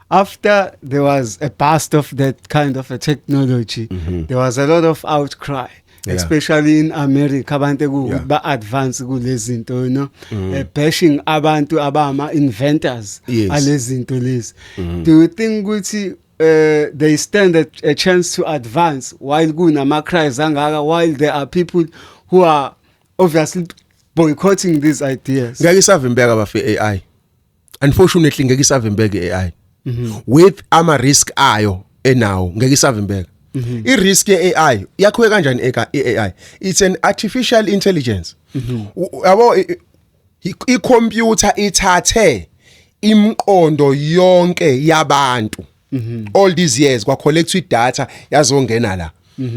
after there was a burst of that kind of a technology there was a lot of outcry especially in America abantu ba advance kulezi zinto you know bashing abantu abama inventors alezi zinto lezi do you think ukuthi they stand a chance to advance while kunama cries angaka while there are people who are obviously boycotting these ideas ngeke isavimbeka bafe AI unfortunately ngeke isavimbeka AI with ama risk ayo enawo ngeke isavimbeka I risk ye AI yakho kanjani AI it's an artificial intelligence yabo I computer ithathe imqondo yonke yabantu all these years kwa collect data yazongena la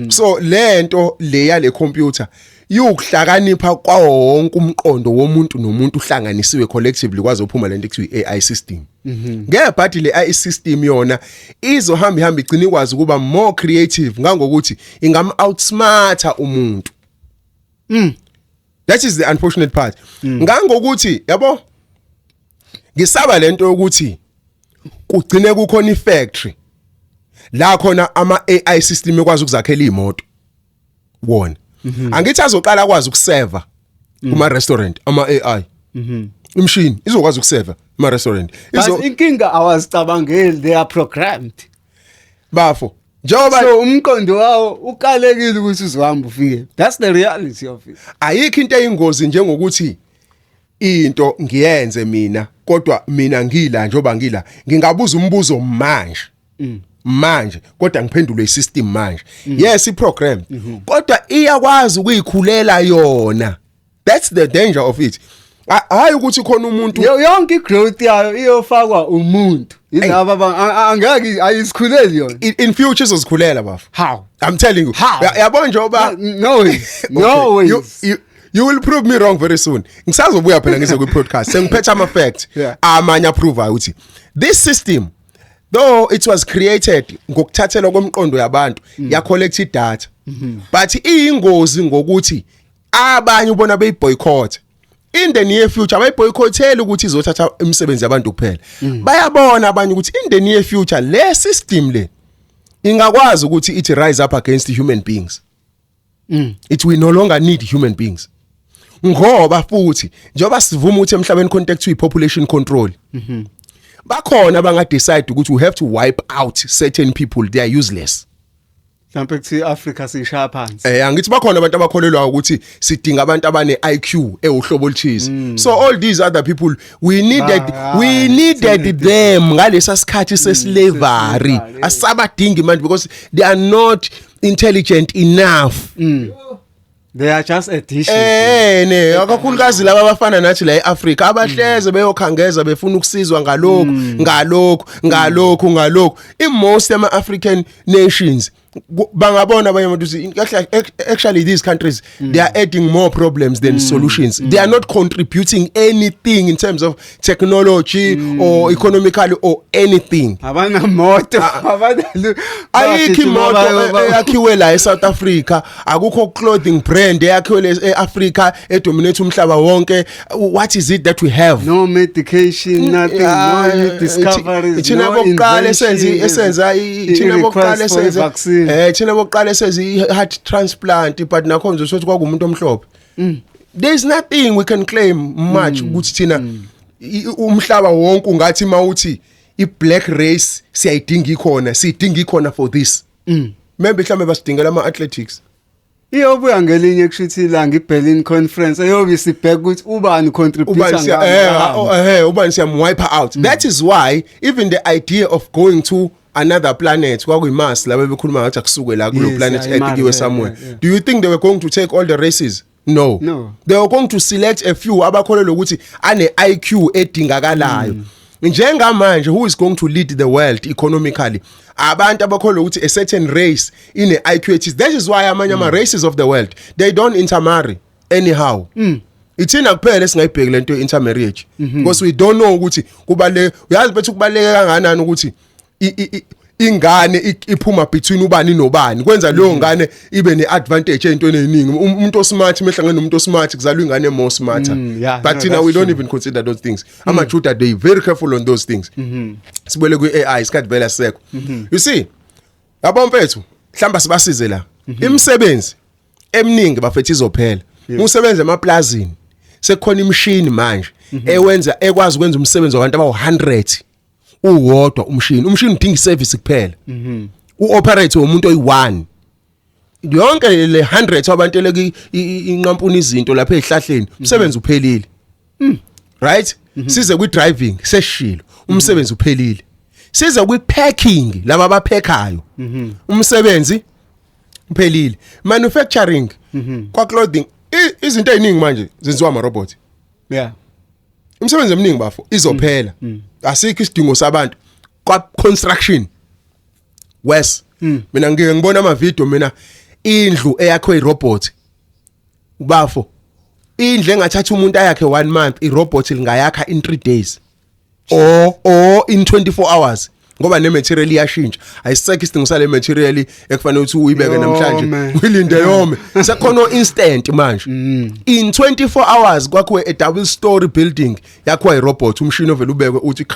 so lento le yale computer yukuhlakanipha kwawonke umqondo womuntu nomuntu uhlanganisiwe collectively kwaze uphuma lento ekuthiwa AI system ngebhadi le AI system yona izohamba igcina ikwazi kuba more creative ngangokuthi ingam outsmarta umuntu that is the unfortunate part ngangokuthi yabo ngisaba lento ukuthi kugcine kukhona ifactory la khona ama AI system ekwazi ukuzakhela imoto wona angithi azoqala kwazi ukuseva kuma restaurant ama AI imshini izokwazi ukuseva kuma restaurant inkinga awazicabangeli they are programmed bafo njoba so umqondo wawo ukalekile ukuthi uzohamba ufike that's the reality of it ayikho into eyingozi njengokuthi into ngiyenze mina kodwa mina ngila njoba ngila ngingabuza umbuzo manje kodwa ngiphendule isystem manje yes iprogram kodwa iyakwazi ukuyikhulela yona that's the danger of it hayi ukuthi khona umuntu yonke growth yayo iyofakwa umuntu izaba angeke ayisikhuleli yona in future izozikhulela bafu how I'm telling you yabona njoba no way you will prove me wrong very soon ngisazobuya phela ngise ku podcast sengiphethe ama facts amanye approve ukuthi this system though it was created ngokuthathelwa kwemqondo yabantu ya collect data but iyingozi ngokuthi abanye ubona beyiboycott in the near future abayiboycottela ukuthi izothatha imisebenzi yabantu kuphela bayabona abanye ukuthi in the near future le system le ingakwazi ukuthi it rise up against human beings it will no longer need human beings ngoba futhi njoba sivuma ukuthi emhlabeni contact with population control bakhona abanga decide ukuthi we have to wipe out certain people they are useless mhlawumbe kuthi Africa sishaya phansi angithi bakhona abantu abakholelwa ukuthi sidinga abantu abane IQ ehlobo oluthize so all these other people we needed them ngalesa sikhathi seslavery asabadingi manje because they are not intelligent enough They are just additions. ne akakhulukazi laba abafana nathi la eAfrica abahleze beyokhangeza befuna ukusizwa ngalokho most ama African nations bangabona abanye abantu actually these countries they are adding more problems than solutions. They are not contributing anything in terms of technology or economically or anything. Abana moto Ayikho imoto eyakhiwe la eSouth Africa, akukho clothing brand eyakhiwe eAfrica edominate umhlaba wonke. What is it that we have? No medication, nothing, no new discoveries, no invention. Thina bokuqala senze heart transplant but nakho nje sothi kwakumuntu omhlophe. There is nothing we can claim much ukuthi thina umhlaba wonke ungathi mawuthi i-black race siyayidinga ikhona for this. Maybe mhlambe basidingela ama-athletics. Iyobuya ngelinye kushuthi ilanga iBerlin conference ayobe sibheka ukuthi ubani contributor ubani siyamwipe out. That is why even the idea of going to another planet kwakuyiMars la bebekhuluma ngathi akusuke la kulo planet ekiwe somewhere. Do you think they were going to take all the races? No. They were going to select a few abakholelwa ukuthi ane IQ edingakalayo. Njengamanje who is going to lead the world economically? Abantu abakholelwa ukuthi a certain race ine IQ ethi. That is why amanye ama races of the world they don't intermarry anyhow. Ithina kuphela singayibheki lento intermarriage because we don't know ukuthi kubaleke uyazi bethu kubaleke kanganani ukuthi ingane iphuma between ubani nobani kwenza leyo ngane ibe neadvantage entweni eziningi. Umuntu osmart mehlangene nomuntu osmart kuzalwa ingane more smarter. But we don't even consider those things. Amajuda they very careful on those things. Sibole ku AI isikhathi vela sekho. You see yabo mfethu mhlamba sibasize la imisebenzi eminingi bafethu izophela. Umsebenzi emaplazini sekukhona imishini manje ekwazi ukwenza umsebenzi wabantu abawu100 uwodwa umshini udinga iservice kuphela. Uoperate umuntu oyi1 yonke le 100 abantu eleke inqampuni izinto lapha ezihlahleni umsebenzi uphelile. Right? Size ku driving seshilo umsebenzi uphelile. Size ku packing laba abaphekayo umsebenzi uphelile. Manufacturing kwa clothing izinto eziningi manje zenziwa ama robot. Umsebenzi eminingi bafo izophela. Asikho isidingo sabantu kwa construction wes. Mina ngike ngibona ama video mina indlu eyakho irobot ubafo indlu engathatha umuntu ayakhe 1 month irobot lingayakha in 3 days or in 24 hours ngoba ne material iyashintsha. Ayisekho isidingo sale material ekufanele ukuthi uyibeke namhlanje uyilinde yome sekhona instant manje. In 24 hours kwakho a double story building yakho irobot umshini ovela ubekwe uthi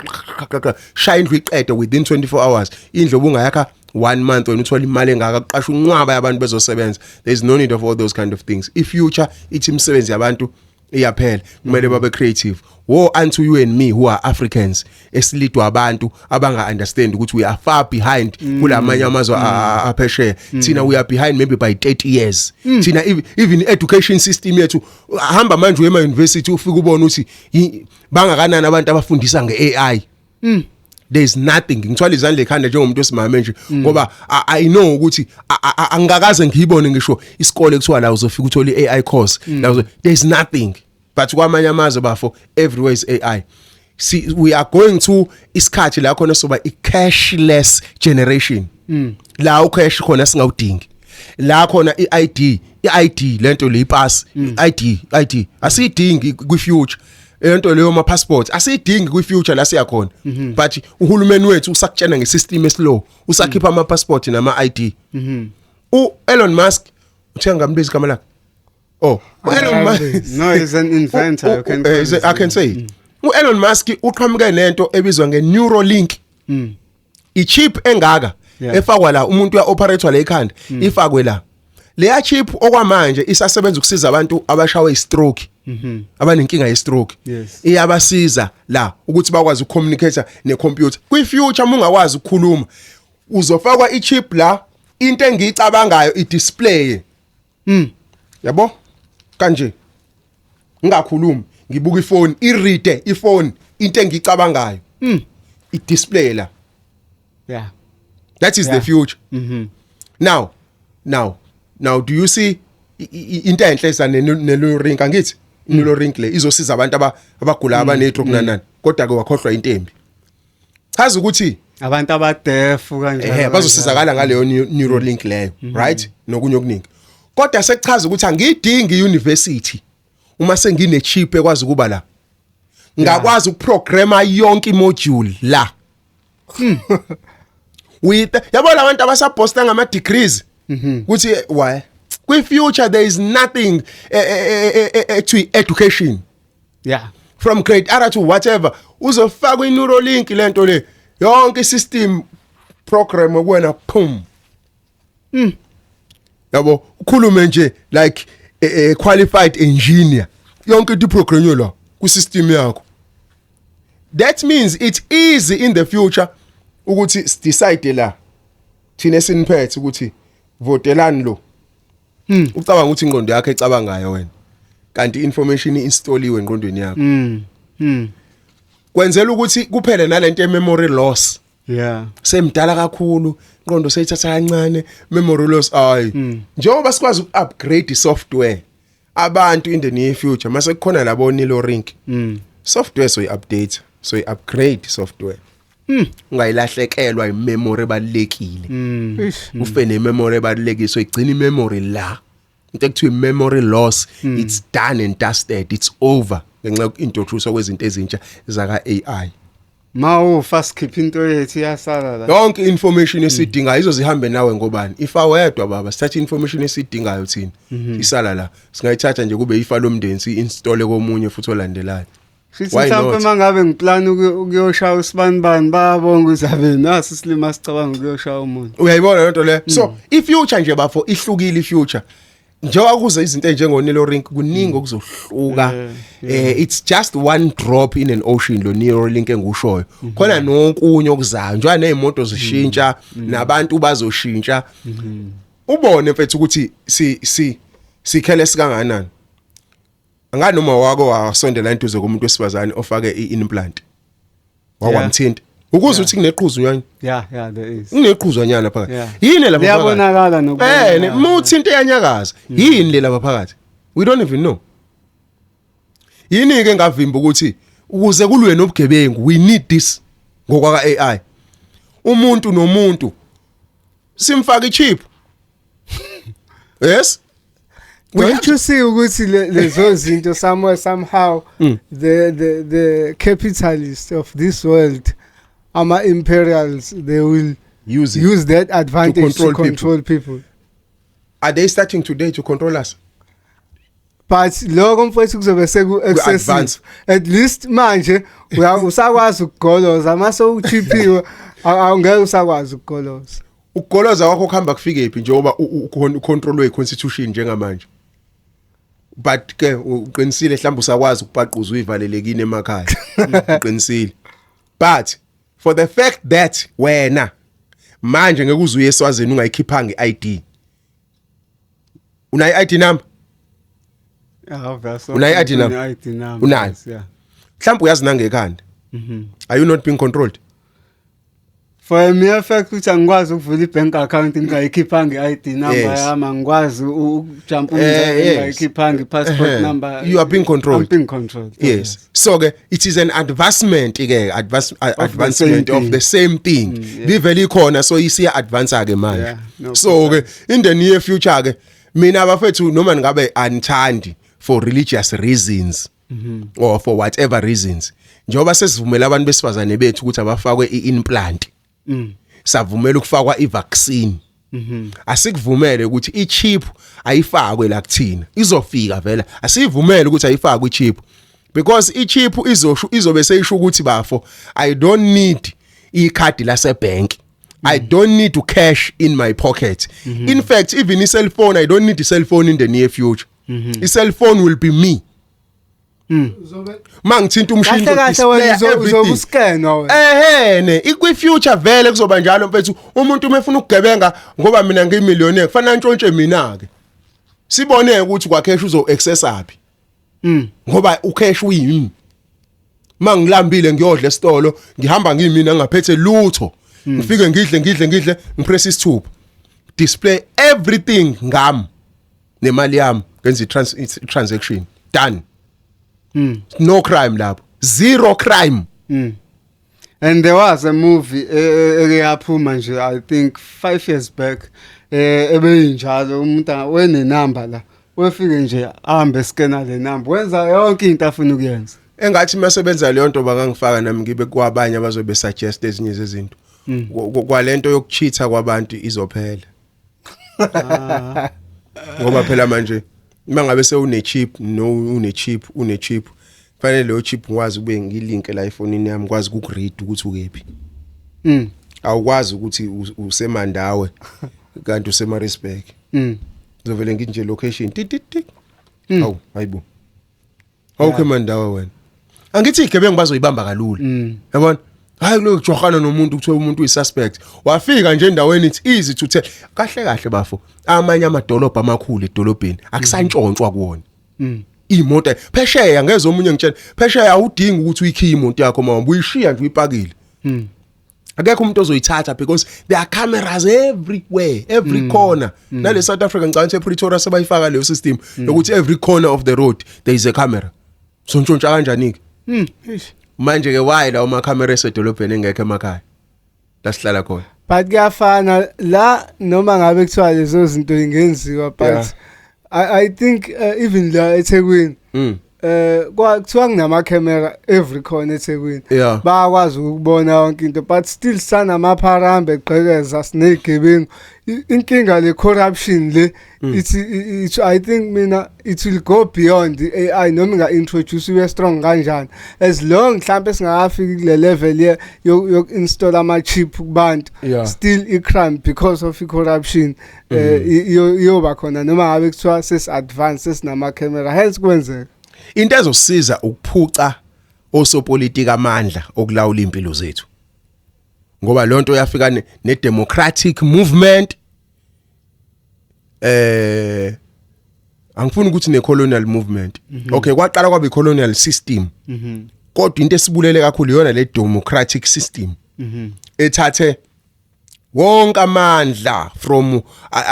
shine indlu iqede within 24 hours. Indlu obungayakha 1 month wena uthola imali engaka kuqasha unqwaba yabantu bezosebenza. There is no need of all those kind of things. If future ithi imisebenzi yabantu iyaphela kumele babe creative. Woe unto you and me who are Africans esilidwa abantu abanga understand ukuthi we are far behind kulamanye amazwe aphesheya. Thina we are behind maybe by 30 years. Thina even education system yethu hamba manje ema university ufika ubona ukuthi bangakanani abantu abafundisa ngeAI. There is nothing. Ngithwala izandla ekhanda njengomuntu osimame nje ngoba I know ukuthi angakaze ngiyibone ngisho isikole kuthiwa la uzofika uthola AI course. There is nothing. But kwamanye amazwe bafo everywhere is AI. See, we are going to isikhathi la khona soba i-cashless generation. La ucash khona singawudingi. La khona i-ID lento le ipass ID asidingi kwi future. Lento leyo ma passport asidingi kwi future la siya khona. But uhulumeni wethu usakutshena ngesystem eslow usakhipha ama passport nama ID. Elon Musk uthenga ngambizi igama lakhe. Elon Musk no, he's an inventor. I can say it. Elon Musk uqhamuke lento ebizwa nge-Neuralink. I-chip engaka efakwa la umuntu uya-operate la ekhanda ifakwe la. Leya chip okwamanje isasebenza ukusiza abantu abashawe i-stroke. Abanenkinga ye-stroke. Iyabasiza la ukuthi bakwazi ukucommunicate ne-computer. Kwi-future ungakwazi ukukhuluma uzofakwa i-chip la into engiyicabangayo i-display. Yabo? Kanje ngingakhulumi ngibuka ifone i-read ifone into engicabangayo i-display la. That is the future. Now do you see into enhle esane Neuralink angithi Neuralink le izosiza abantu abagula abanetro kunanani kodwa ke wakhohlwa intembi chaza ukuthi abantu abadefu kanjalo bazosizakala ngaleyo Neuralink leyo right nokunye okuningi kodwa sekuchaza ukuthi angidingi university uma sengine chip ekwazi ukuba la ngakwazi ukuprograma yonke imodule la with yabona abantu abasaposta ngama degrees ukuthi why kwi future there is nothing to education yeah from grade R to whatever uzofaka iNeuralink lento le yonke system program okuwena pum yabo ukhulume nje like a qualified engineer yonke into program la ku system yakho that means it's easy in the future ukuthi decide la thina siniphethe ukuthi votelani lo ucabanga ukuthi ingqondo yakhe ecabanga ngayo wena kanti information instaliwe engqondweni yakho kwenzela ukuthi kuphele nalento ye-memory loss yeah semdala kakhulu ingqondo seyithatha kancane memory loss njengoba sikwazi uku-upgrade software abantu in the near future mase kukhona labo Neuralink software soyi-update soyi-upgrade software ungayilahlekelwa imemory ebalekile ufe nememory ebalekile so igcina imemory la into ekuthiwa memory loss it's done and dusted it's over ngenxa yokuintroduce kwezinto ezintsha zaka AI mawufa skip into yethu yasala la yonke information esidingayo izozihambe nawe ngobani ifa wedwa baba sithatha information esidingayo thina isala la singayithatha nje kube ifa lomndeni si-install komunye futhi olandelayo Sithi mhlawumbe mangabe ngiplan ukuyoshaya usibanibani babonga uzabe nasi silima sicabanga ukuyoshaya umuntu uyayibona lento le so ifuture nje bafo ihlukile ifuture njengoba kuze izinto enjengo Neuralink kuningi okuzohluka it's just one drop in an ocean lo Neuralink engushoyo khona nokunye okuzayo njengoba nezimoto zishintsha nabantu bazoshintsha ubone mfethu ukuthi sikhele sikanganani anganoma wako wasondela intuze komuntu wesifazane ofake i-implant wakwamthinta ukuze uthi kuneqhuzu nyanya yeah there is kuneqhuzanyana phakathi yini lapha yabonakala nokubona muthi into eyanyakaza yini le lapha phakathi we don't even know yini ke ngavimba ukuthi ukuze kulwe nobugebengu we need this ngokwa AI umuntu nomuntu simfaka ichip yes Don't you see ukuthi lezo zinto somehow the capitalists of this world imperials they will use that advantage to control people. Are they starting today to control us? But lokho mfowethu kuzobe seku excessive at least manje usakwazi ukugoloza amase uchipiwe awungeke usakwazi ukugoloza ukugoloza wakho kuhamba kufike ephi njengoba ucontrolwe iconstitution njengamanje but ke uqinisile mhlawumbe usakwazi ukubhaquza uyivalelekini emakhaya uqinisile but for the fact that wena manje ngeke uzuye eSwazini ungayikhiphanga iID una iID number una iID number unayo mhlawumbe uyazi nangekhanda are you not being controlled for a mere fact ukuthi angikwazi ukuvula ibank account ngingayikhiphanga iID number yami ngikwazi ukujump ngingayikhiphanga passport number you are being controlled. I'm being controlled yes so it is an advancement advancement of the same thing livele ikhona so isiya advance ke manje so ke in the near future ke mina abafethu noma ngabe anithandi for religious reasons or for whatever reasons njengoba sesivumela abantu besifazane bethu ukuthi abafakwe iimplant savumela ukufakwa ivaccine asikuvumele ukuthi ichip ayifakwe la kuthina izofika vela asivumele ukuthi ayifakwe ichip because ichip izobe seyisho ukuthi bafo I don't need ikhadi lase bank I don't need to cash in my pocket in fact even a cell phone I don't need a cell phone in the near future a cell phone will be me mangithinta umshini uzobuscan ikwi future vele kuzoba njalo mfethu umuntu umefuna ukugebenga ngoba mina ngiyimillionaire kufanele ntshontshe mina ke sibone ukuthi kwa cash uzo access aphi ngoba ucash uyimi mangilambile ngiyodla esitolo ngihamba ngimina ngaphethe lutho ngifike ngidle ngipress isithupha display everything ngami nemali yami ngenza transaction done. No crime lapho, zero crime. And there was a movie eyaphuma nje I think 5 years back ebeyinjalo umuntu wene number la wefike nje ahambe scanner le number wenza yonke into afuna ukuyenza. Engathi masebenza leyo nto bangangifaka nami ngibe kwabanye abazobe suggest ezinye zezinto. Kwalento yokucheatha kwabantu izophela. Ngoba phela manje mangabe sewune chip une chip fanele leyo chip ngwazi kube ngilink la iPhone yami ngwazi ukuread ukuthi ukephi. Awukwazi ukuthi usemandawe kanti useMaritzburg. Uzovele nginje location tik. Awu hayibo. Awukho emandawe wena. Angithi igebengu bazoyibamba kalula. Yabona? Hayi lo kujohana nomuntu kuthiwa umuntu uyisuspect. Wafika nje endaweni it's easy to tell. Kahle bafo. Amanye amadolobha amakhulu edolobheni akusantshontshwa kuwona. Imoto phesheya ngeze omunye ngitshela phesheya awudingi ukuthi uyikhiye imoto yakho mama uyishiya nje uyipakile. Akekho umuntu ozoyithatha because there are cameras everywhere, every corner. Nale South Africa ngicabanga ePretoria sebayifaka leyo system ukuthi every corner of the road there is a camera. So ntshontsha kanjani ke? Manje ke why la uma camera esedolobheni engekho emakhaya? Lasihlala khona. But kuyafana la noma ngabe kuthiwa lezo zinto ingenziwa but I think even la eThekwini kuthiwa kunama camera every corner eThekwini bayakwazi ukubona yonke into but still sanamapharambe egqekeza sinegebengu inkinga le corruption le it's I think mina it will go beyond the AI noma nga introduce we strong kanjani as long mhlambe singafika kule level yok install ama chip kubantu still I crime because of corruption yoba khona noma ngabe kuthiwa ses advances nama camera hence kwenzeka into ezosiza ukuphuca osopolitika amandla okulawula impilo zethu ngoba lonto yafika ne democratic movement angifuni ukuthi ne colonial movement okay kwaqala kwaba i-colonial system kodwa into esibulele kakhulu yona le democratic system ethathe wonke amandla from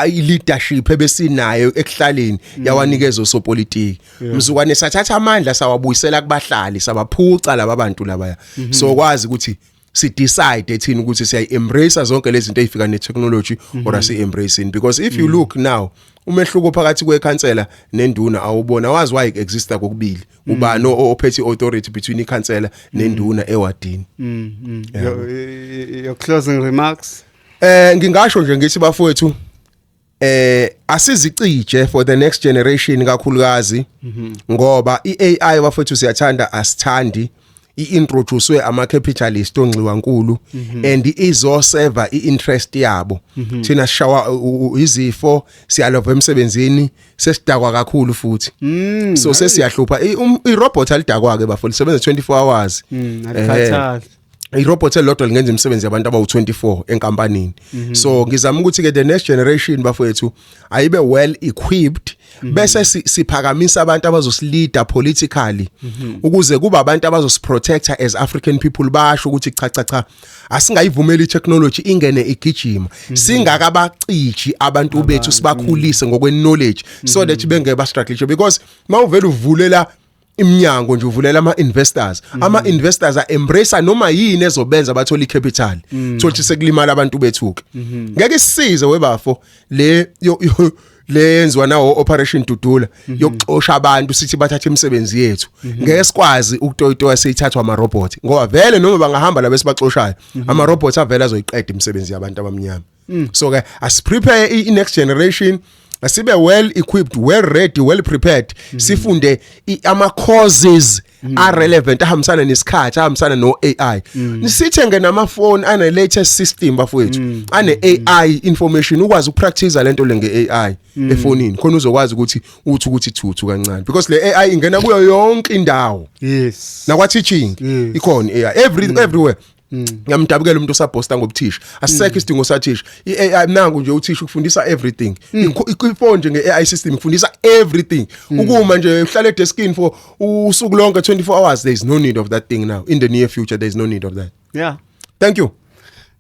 leadership ebesinayo ekuhlaleni yawanikeza osopolitiki mzukwane sathatha amandla sawabuyisela kubahlali sabaphuca laba bantu labaya so kwazi ukuthi si decide ethini ukuthi siya embrace zonke lezi zinto ezifika ne technology or asi embracing because if you look now umehluko phakathi kwekhansela nenduna awubona wazi why exista kokubili uba no ophethe authority between ikhansela nenduna ewadini. Your closing remarks. Ngingasho nje ngithi bafowethu asizicije for the next generation kakhulukazi ngoba iAI bafowethu siyathanda asithandi iintroducewe ama capitalist onxiwa nkulu and izoserve iinterest yabo thina shawa izifo siyalova emsebenzini sesidakwa kakhulu futhi so sesiyahlupha irobot alidakwa ke bafowethu lisebenza 24 hours Akhathala irobot elodwa lingenza imisebenzi yabantu abawu24 enkampanini so ngizama ukuthi ke the next generation bafowethu ayibe well equipped bese siphakamisa abantu abazosileader politically ukuze kuba abantu abazosiprotector as African people basho ukuthi cha asingayivumeli itechnology ingene igijima singakabacithi abantu bethu sibakhulise ngokwe knowledge so that bengeba struggle because mawuvela uvulela iminyango nje uvulela ama investors are embrace noma yini ezobenza bathola icapital thothi sekulimala abantu bethuke ngeke sisize webafo le lenzwa nawo operation Dudula yokuxosha abantu sithi bathathe imisebenzi yethu ngeke sikwazi ukutoyitoya seyithathwa ama robot ngoba vele noma bangahamba la bese baxoshayo ama robots avela azoyiqeda imisebenzi yabantu abamnyama so ke as prepare I next generation asibe well equipped well ready well prepared sifunde ama causes are relevant ahambisana nesikhathi ahambisana no AI nisithenge namafoni ane latest system bafowethu ane AI information ukwazi ukupractice lento lenge AI efonini khona uzokwazi ukuthi thuthu kancane because le AI ingena kuyo yonke indawo nakwa teaching ikhona AI everywhere ngiyamdabukela umuntu osabhosta ngobuthisha asisekho isidingo sathisha iAI nangu nje uthisha ukufundisa everything ifone nje ngeAI system ifundisa everything ukuma nje uhlala edeskini for usuku lonke 24 hours there is no need of that thing now in the near future there is no need of that yeah thank you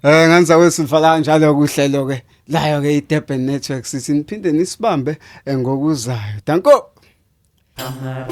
nganza wesifaka njalo kuhlelo ke layo ke iDurban Network sithi niphinde nisibambe ngokuzayo. Danko. Hammer,